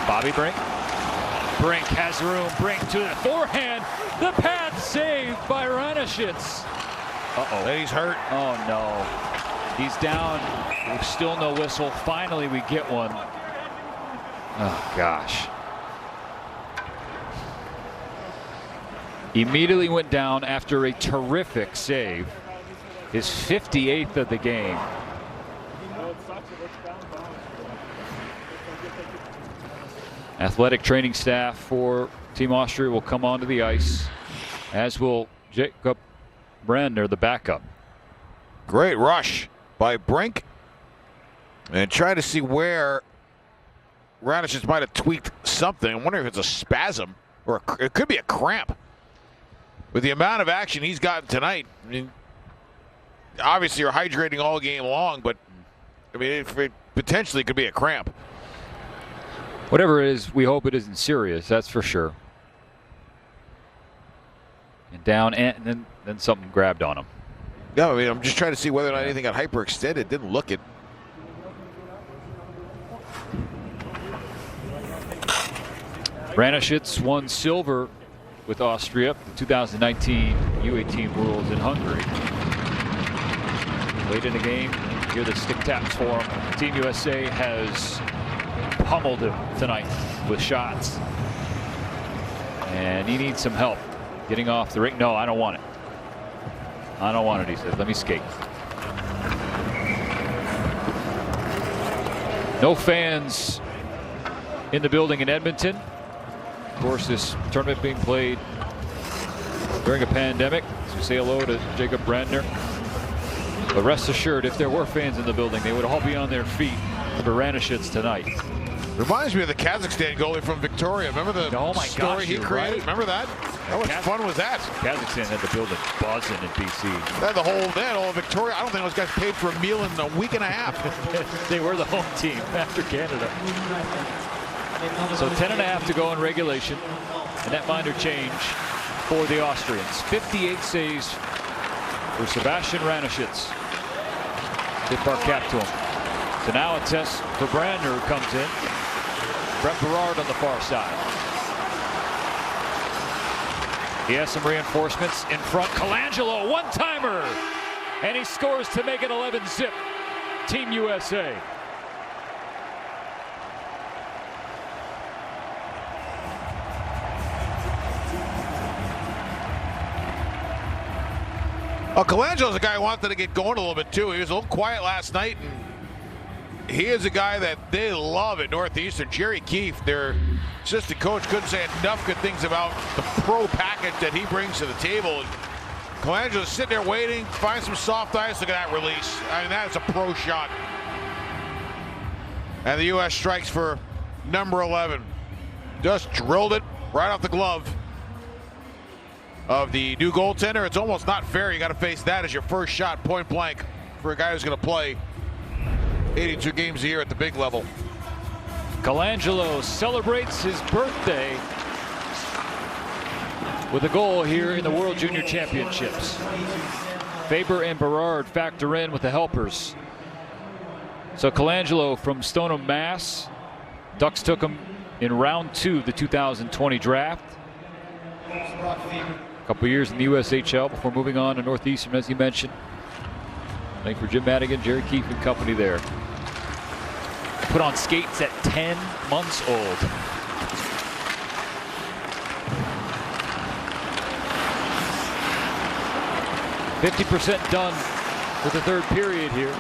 Bobby Brink. Brink has room. Brink to the forehand. The pass saved by Ranishitz. Uh-oh. And he's hurt. Oh, no. He's down. There's still no whistle. Finally, we get one. Oh, gosh. Immediately went down after a terrific save. His 58th of the game. Athletic training staff for Team Austria will come onto the ice, as will Jacob Brenner, the backup. Great rush by Brink. And try to see where Ranishitz might have tweaked something. I wonder if it's a spasm or it could be a cramp. With the amount of action he's gotten tonight, I mean, obviously you're hydrating all game long, but I mean, it potentially could be a cramp. Whatever it is, we hope it isn't serious, that's for sure. And down, and then something grabbed on him. No, I mean, I'm just trying to see whether or not anything got hyperextended. Didn't look it. Branischitz won silver with Austria, the 2019 U18 Worlds in Hungary. Late in the game, here the stick taps for him. Team USA has pummeled him tonight with shots. And he needs some help getting off the ring. No, I don't want it. I don't want it, he says. Let me skate. No fans in the building in Edmonton. Of course, this tournament being played during a pandemic. So say hello to Jacob Brandner. But rest assured, if there were fans in the building, they would all be on their feet for Branischitz tonight. Reminds me of the Kazakhstan goalie from Victoria. Remember the story he created? Right. Remember that? How much fun was that? Kazakhstan had the building buzzing in BC. They had all Victoria. I don't think those guys paid for a meal in a week and a half. They were the home team after Canada. So 10.5 to go in regulation. A netminder change for the Austrians. 58 saves for Sebastian Branischitz. Tip our cap to him. So now a test for Brandner, who comes in. Brett Berard on the far side. He has some reinforcements in front. Colangelo, one-timer! And he scores to make it 11-zip. Team USA. Well, Colangelo's a guy who wanted to get going a little bit too. He was a little quiet last night, and he is a guy that they love at Northeastern. Jerry Keefe, their assistant coach, couldn't say enough good things about the pro package that he brings to the table. And Colangelo's sitting there waiting, find some soft ice. Look at that release. I mean, that's a pro shot. And the U.S. strikes for number 11. Just drilled it right off the glove of the new goaltender. It's almost not fair. You got to face that as your first shot point blank for a guy who's going to play 82 games a year at the big level. Colangelo celebrates his birthday with a goal here in the World Junior Championships. Faber and Berard factor in with the helpers. So Colangelo from Stoneham, Mass. Ducks took him in round 2 of the 2020 draft. A couple years in the USHL before moving on to Northeastern, as you mentioned. Playing for Jim Madigan, Jerry Keefe and company there. Put on skates at 10 months old. .50% done with the third period here.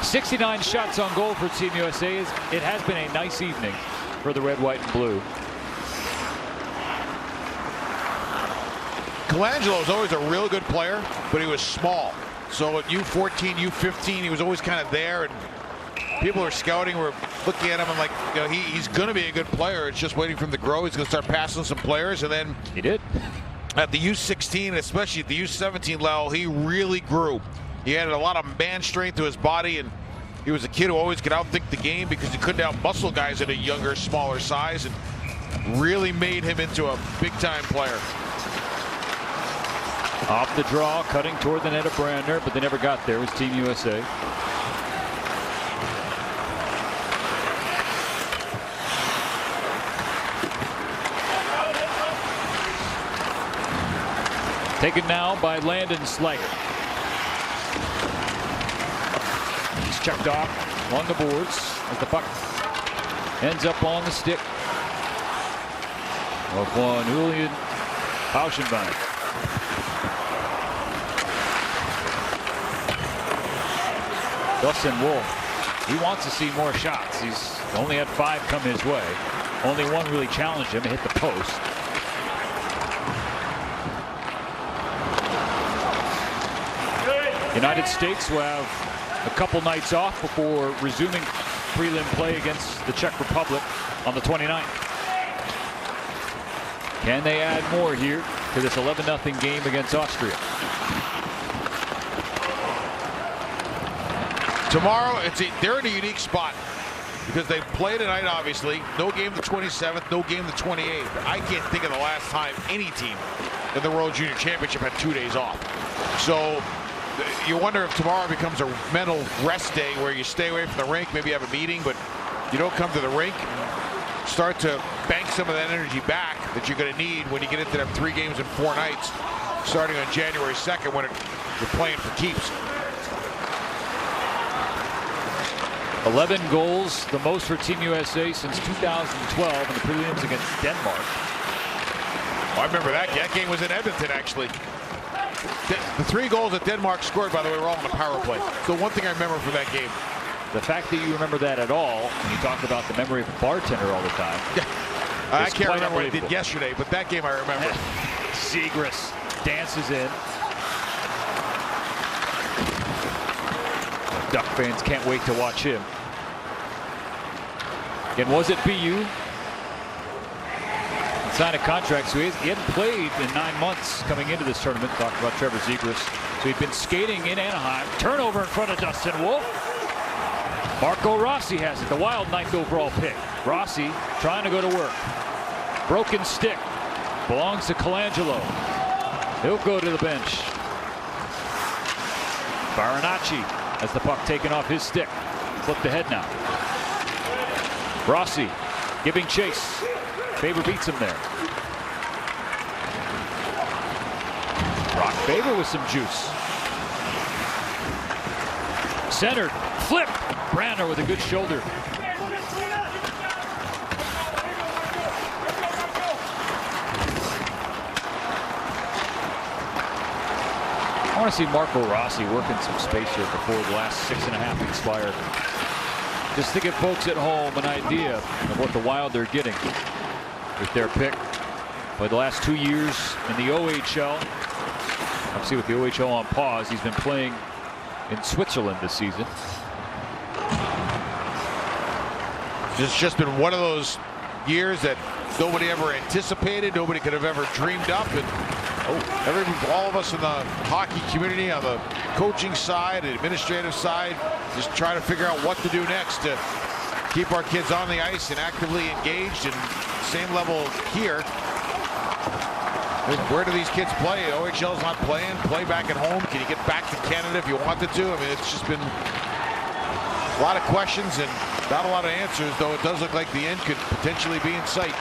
69 shots on goal for Team USA. It has been a nice evening for the red, white, and blue. Colangelo was always a real good player, but he was small. So at U14, U15, he was always kind of there, and people were scouting, were looking at him and like, you know, he's going to be a good player. It's just waiting for him to grow. He's going to start passing some players, and then he did. At the U16, especially at the U17 level, he really grew. He had a lot of man strength to his body, and he was a kid who always could outthink the game because he couldn't out-muscle guys at a younger, smaller size, and really made him into a big-time player. Off the draw, cutting toward the net of Brandner, but they never got there. It was Team USA. Taken now by Landon Slager. He's checked off on the boards as the puck ends up on the stick of one Julian Pauschenbein. Dustin Wolf, he wants to see more shots. He's only had 5 come his way. Only one really challenged him and hit the post. United States will have a couple nights off before resuming prelim play against the Czech Republic on the 29th. Can they add more here to this 11-0 game against Austria? Tomorrow, they're in a unique spot because they play tonight, obviously. No game the 27th, no game the 28th. I can't think of the last time any team in the World Junior Championship had 2 days off. So you wonder if tomorrow becomes a mental rest day where you stay away from the rink, maybe have a meeting, but you don't come to the rink. Start to bank some of that energy back that you're going to need when you get into them 3 games in 4 nights, starting on January 2nd when you're playing for keeps. 11 goals, the most for Team USA since 2012 in the prelims against Denmark. I remember that game was in Edmonton, actually. The 3 goals that Denmark scored, by the way, were all on the power play. So one thing I remember from that game. The fact that you remember that at all, when you talk about the memory of a bartender all the time. I can't remember what he did yesterday, but that game I remember. Zegras dances in. Duck fans can't wait to watch him. And was it BU? He signed a contract, so he hadn't played in 9 months coming into this tournament. Talked about Trevor Zegras. So he'd been skating in Anaheim. Turnover in front of Dustin Wolf. Marco Rossi has it, the Wild 9th overall pick. Rossi trying to go to work. Broken stick. Belongs to Colangelo. He'll go to the bench. Baranacci has the puck taken off his stick. Flipped ahead now. Rossi giving chase. Faber beats him there. Brock Faber with some juice. Centered. Flip. Branner with a good shoulder. I want to see Marco Rossi working some space here before the last 6.5 expire. Just to give folks at home an idea of what the Wild are getting with their pick. Played the last 2 years in the OHL. Obviously with the OHL on pause, he's been playing in Switzerland this season. It's just been one of those years that nobody ever anticipated, nobody could have ever dreamed up, and all of us in the hockey community, on the coaching side, the administrative side, just trying to figure out what to do next to keep our kids on the ice and actively engaged. And same level here. Where do these kids play? OHL's not playing. Play back at home. Can you get back to Canada if you wanted to? I mean, it's just been a lot of questions and not a lot of answers, though it does look like the end could potentially be in sight.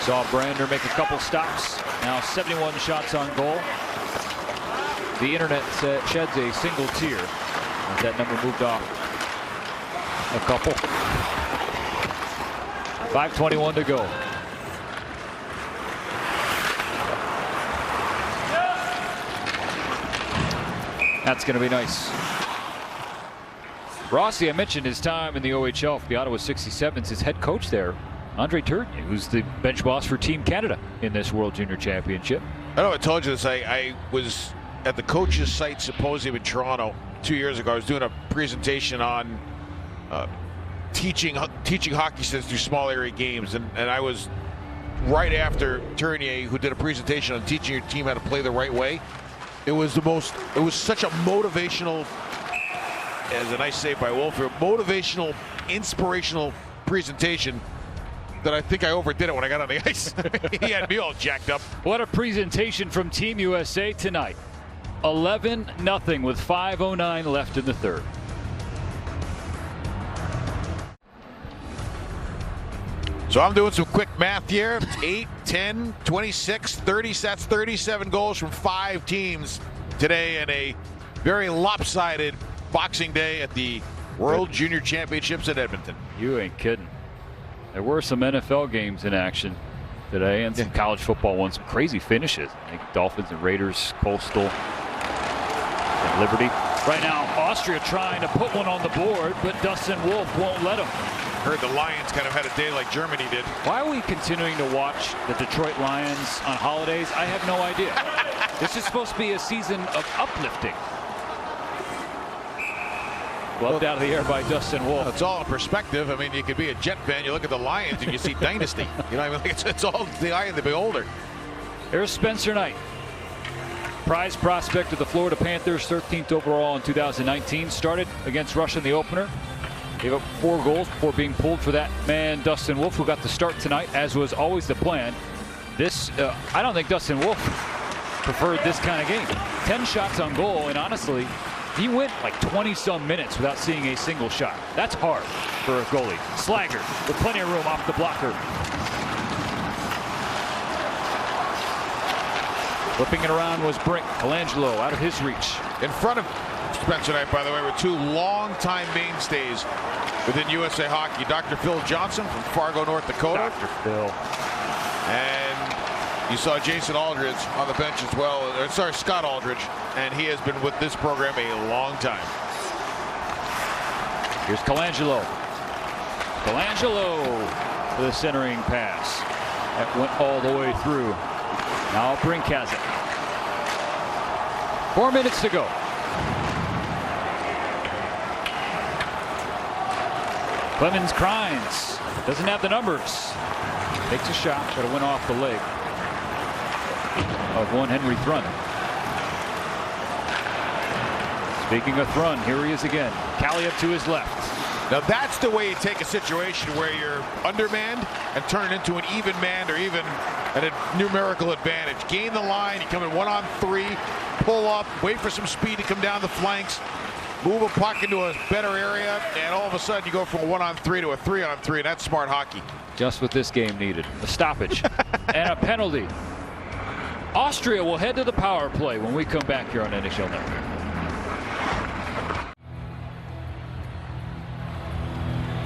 Saw Brander make a couple stops. Now 71 shots on goal. The internet sheds a single tear as that number moved off a couple. 5:21 to go. That's going to be nice. Rossi, I mentioned his time in the OHL for the Ottawa 67s. His head coach there, Andre Tourigny, who's the bench boss for Team Canada in this World Junior Championship. I know I told you this. I was at the coach's site symposium in Toronto 2 years ago. I was doing a presentation on teaching hockey sticks through small area games, and I was right after Tourigny, who did a presentation on teaching your team how to play the right way. It was such a motivational, as a nice save by Wolf, motivational, inspirational presentation that I think I overdid it when I got on the ice. He had me all jacked up. What a presentation from Team USA tonight. 11-0 with 5:09 left in the third. So I'm doing some quick math here. 8, 10, 26, 30. That's 37 goals from 5 teams today in a very lopsided Boxing Day at the World Junior Championships at Edmonton. You ain't kidding. There were some NFL games in action today and some college football ones. Some crazy finishes. I think Dolphins and Raiders, Coastal and Liberty. Right now, Austria trying to put one on the board, but Dustin Wolf won't let him. Heard the Lions kind of had a day like Germany did. Why are we continuing to watch the Detroit Lions on holidays? I have no idea. This is supposed to be a season of uplifting. Gloved out of the air by Dustin Wolf. It's all in perspective. I mean, you could be a Jet fan, you look at the Lions and you see dynasty. You know, I mean, it's all the eye of the beholder. Here's Spencer Knight, prize prospect of the Florida Panthers, 13th overall in 2019. Started against Russia in the opener. Gave up 4 goals before being pulled for that man, Dustin Wolf, who got the start tonight, as was always the plan. I don't think Dustin Wolf preferred this kind of game. 10 shots on goal, and honestly, he went like 20-some minutes without seeing a single shot. That's hard for a goalie. Slager with plenty of room off the blocker. Flipping it around was Brink. Colangelo out of his reach. In front of Spencer Knight, by the way, were two longtime mainstays within USA Hockey. Dr. Phil Johnson from Fargo, North Dakota. Dr. Phil. And you saw Jason Aldridge on the bench as well. Sorry, Scott Aldridge. And he has been with this program a long time. Here's Colangelo. Colangelo for the centering pass. That went all the way through. Now Brink has it. 4 minutes to go. Clemens Crines doesn't have the numbers. Takes a shot, but it went off the leg of one Henry Thrun. Speaking of Thrun, here he is again. Kaliev to his left. Now that's the way you take a situation where you're undermanned and turn it into an even man or even a numerical advantage. Gain the line, you come in 1-on-3, pull up, wait for some speed to come down the flanks, move a puck into a better area, and all of a sudden you go from a 1-on-3 to a 3-on-3, and that's smart hockey. Just what this game needed. A stoppage and a penalty. Austria will head to the power play when we come back here on NHL Network.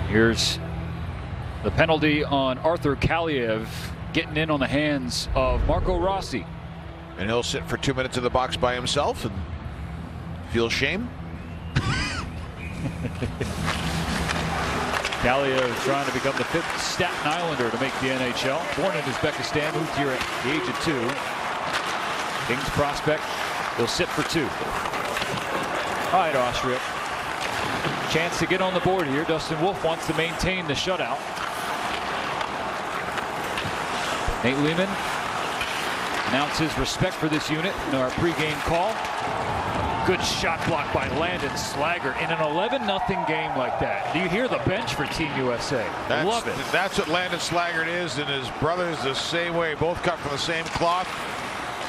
Here's the penalty on Arthur Kaliev, getting in on the hands of Marco Rossi. And he'll sit for 2 minutes in the box by himself and feel shame. Kaliev trying to become the 5th Staten Islander to make the NHL. Born in Uzbekistan, moved here at the age of 2. Kings prospect. He'll sit for 2. All right, Austria. Chance to get on the board here. Dustin Wolf wants to maintain the shutout. Nate Lehman announced his respect for this unit in our pregame call. Good shot block by Landon Slager in an 11-0 game like that. Do you hear the bench for Team USA? Love it. That's what Landon Slager is, and his brother's the same way. Both cut from the same cloth.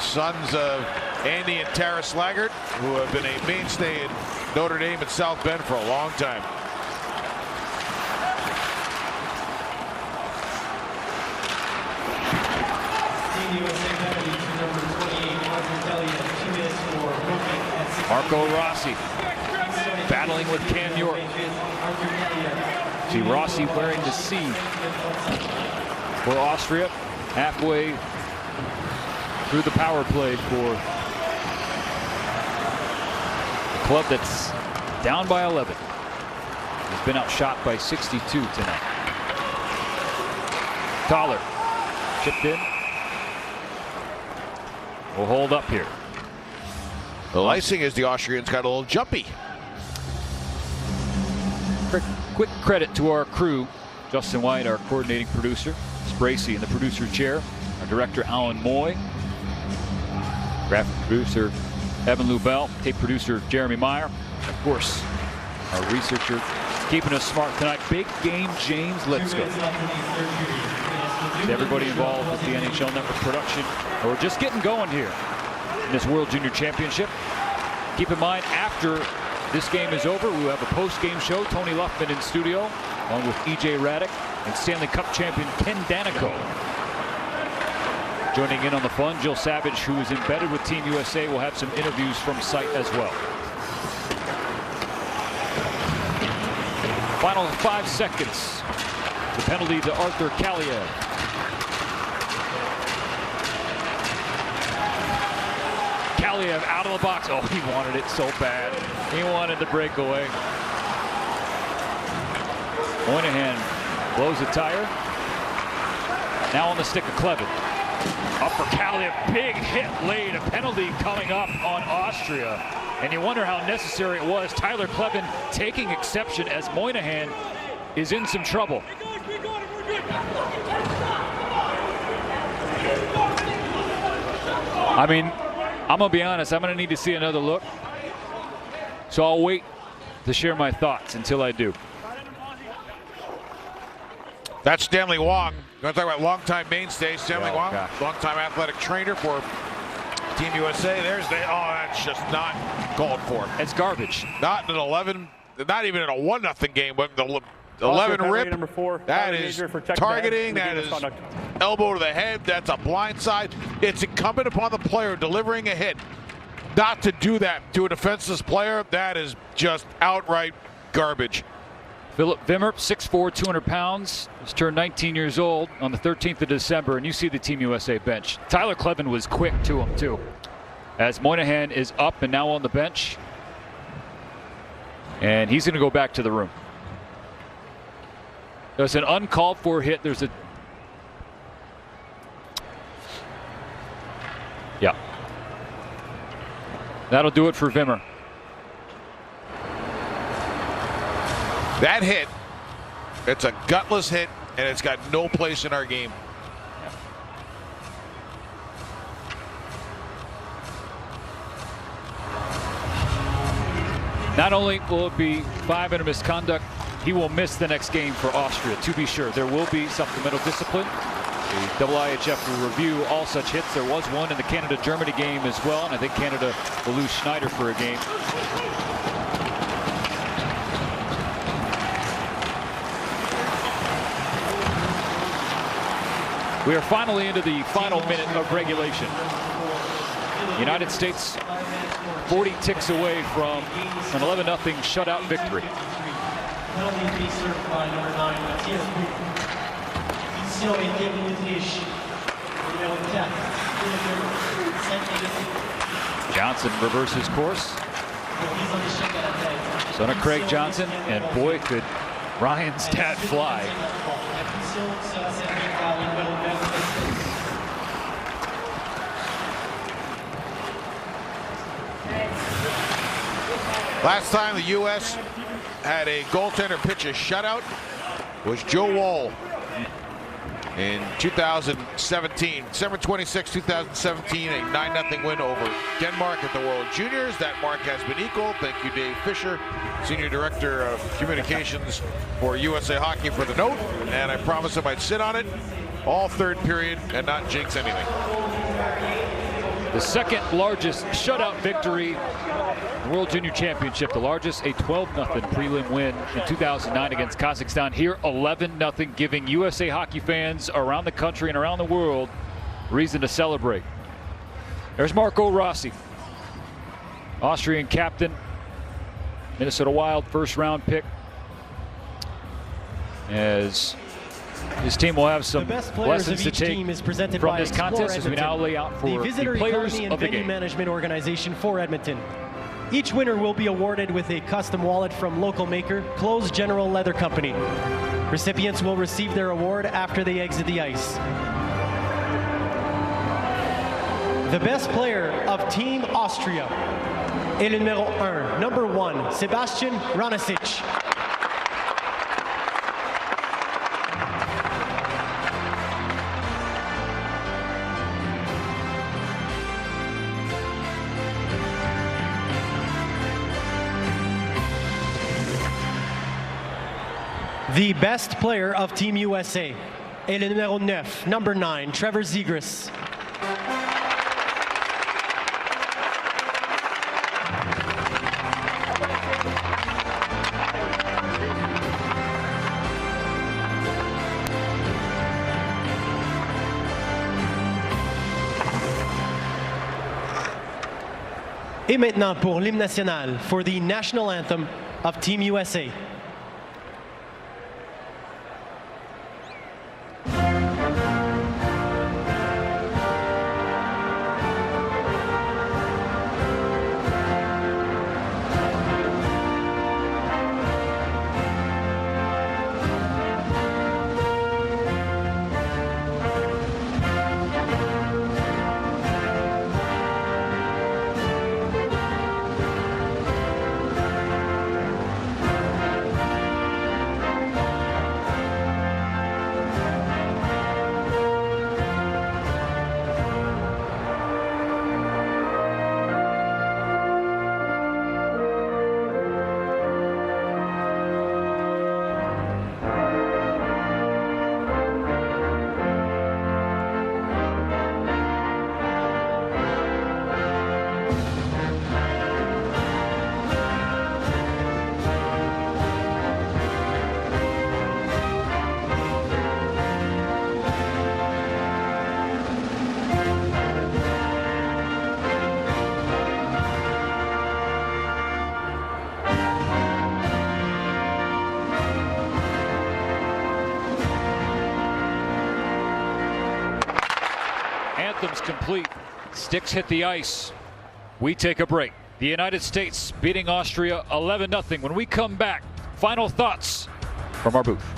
Sons of Andy and Tara Slaggert, who have been a mainstay in Notre Dame and South Bend for a long time. Marco Rossi battling with Cam York. See Rossi wearing the C for Austria, halfway through the power play for the club that's down by 11. He's been outshot by 62 tonight. Toller chipped in. We'll hold up here. The icing is the Austrians got a little jumpy. Quick credit to our crew. Justin White, our coordinating producer. Spracey in the producer chair. Our director, Alan Moy. Graphic producer, Evan Lubell. Tape producer, Jeremy Meyer. Of course, our researcher keeping us smart tonight. Big game, James Litsko. Everybody involved with the NHL Network production. We're just getting going here in this World Junior Championship. Keep in mind, after this game is over, we will have a post-game show. Tony Luffman in studio, along with E.J. Raddick and Stanley Cup champion Ken Danico. Joining in on the fun, Jill Savage, who is embedded with Team USA, will have some interviews from site as well. Final 5 seconds. The penalty to Arthur Kaliev. Kaliev out of the box. Oh, he wanted it so bad. He wanted the breakaway. Moynihan blows the tire. Now on the stick of Clevin. Up for Kaliev. Big hit laid. A penalty coming up on Austria. And you wonder how necessary it was. Tyler Clevin taking exception as Moynihan is in some trouble. I mean, I'm going to be honest, I'm going to need to see another look. So I'll wait to share my thoughts until I do. That's Stanley Wong. You want to talk about longtime mainstay, Stanley Wong, gosh. longtime athletic trainer for Team USA, there's the, oh, that's just not called for. It's garbage. Not in an 11, not even in a 1-0 game, but the 11 rip. Number 4, that is targeting, that is elbow to the head, that's a blind side. It's incumbent upon the player delivering a hit not to do that to a defenseless player. That is just outright garbage. Philip Wimmer, 6'4", 200 pounds, has turned 19 years old on the 13th of December, and you see the Team USA bench. Tyler Clevin was quick to him, too. As Moynihan is up and now on the bench, and he's going to go back to the room. There's an uncalled for hit. There's a... Yeah. That'll do it for Wimmer. That hit, it's a gutless hit, and it's got no place in our game. Not only will it be 5 in a misconduct, he will miss the next game for Austria, to be sure. There will be supplemental discipline. The IIHF will review all such hits. There was one in the Canada-Germany game as well, and I think Canada will lose Schneider for a game. We are finally into the final minute of regulation. United States 40 ticks away from an 11-0 shutout victory. Johnson reverses course. Son of Craig Johnson, and boy, could Ryan's dad fly. Last time the U.S. had a goaltender pitch a shutout was Joe Woll in 2017. December 26, 2017, a 9-0 win over Denmark at the World Juniors. That mark has been equal. Thank you, Dave Fisher, Senior Director of Communications for USA Hockey, for the note. And I promised him I'd sit on it all third period and not jinx anything. The second largest shutout victory in the World Junior Championship. The largest, a 12-0 prelim win in 2009 against Kazakhstan. Here, 11-0, giving USA hockey fans around the country and around the world reason to celebrate. There's Marco Rossi, Austrian captain, Minnesota Wild first-round pick. As his team will have some lessons to take from this contest as we now lay out for the players of the game. Management organization for Edmonton. Each winner will be awarded with a custom wallet from local maker Close General Leather Company. Recipients will receive their award after they exit the ice. The best player of Team Austria est le numéro 1, number 1, Sebastian Ranasic. The best player of Team USA est le numéro 9, number 9, Trevor Zegras. Et maintenant pour l'hymne national, for the national anthem of Team USA. systems complete. Sticks hit the ice. We take a break. The United States beating Austria 11-0. When we come back, final thoughts from our booth.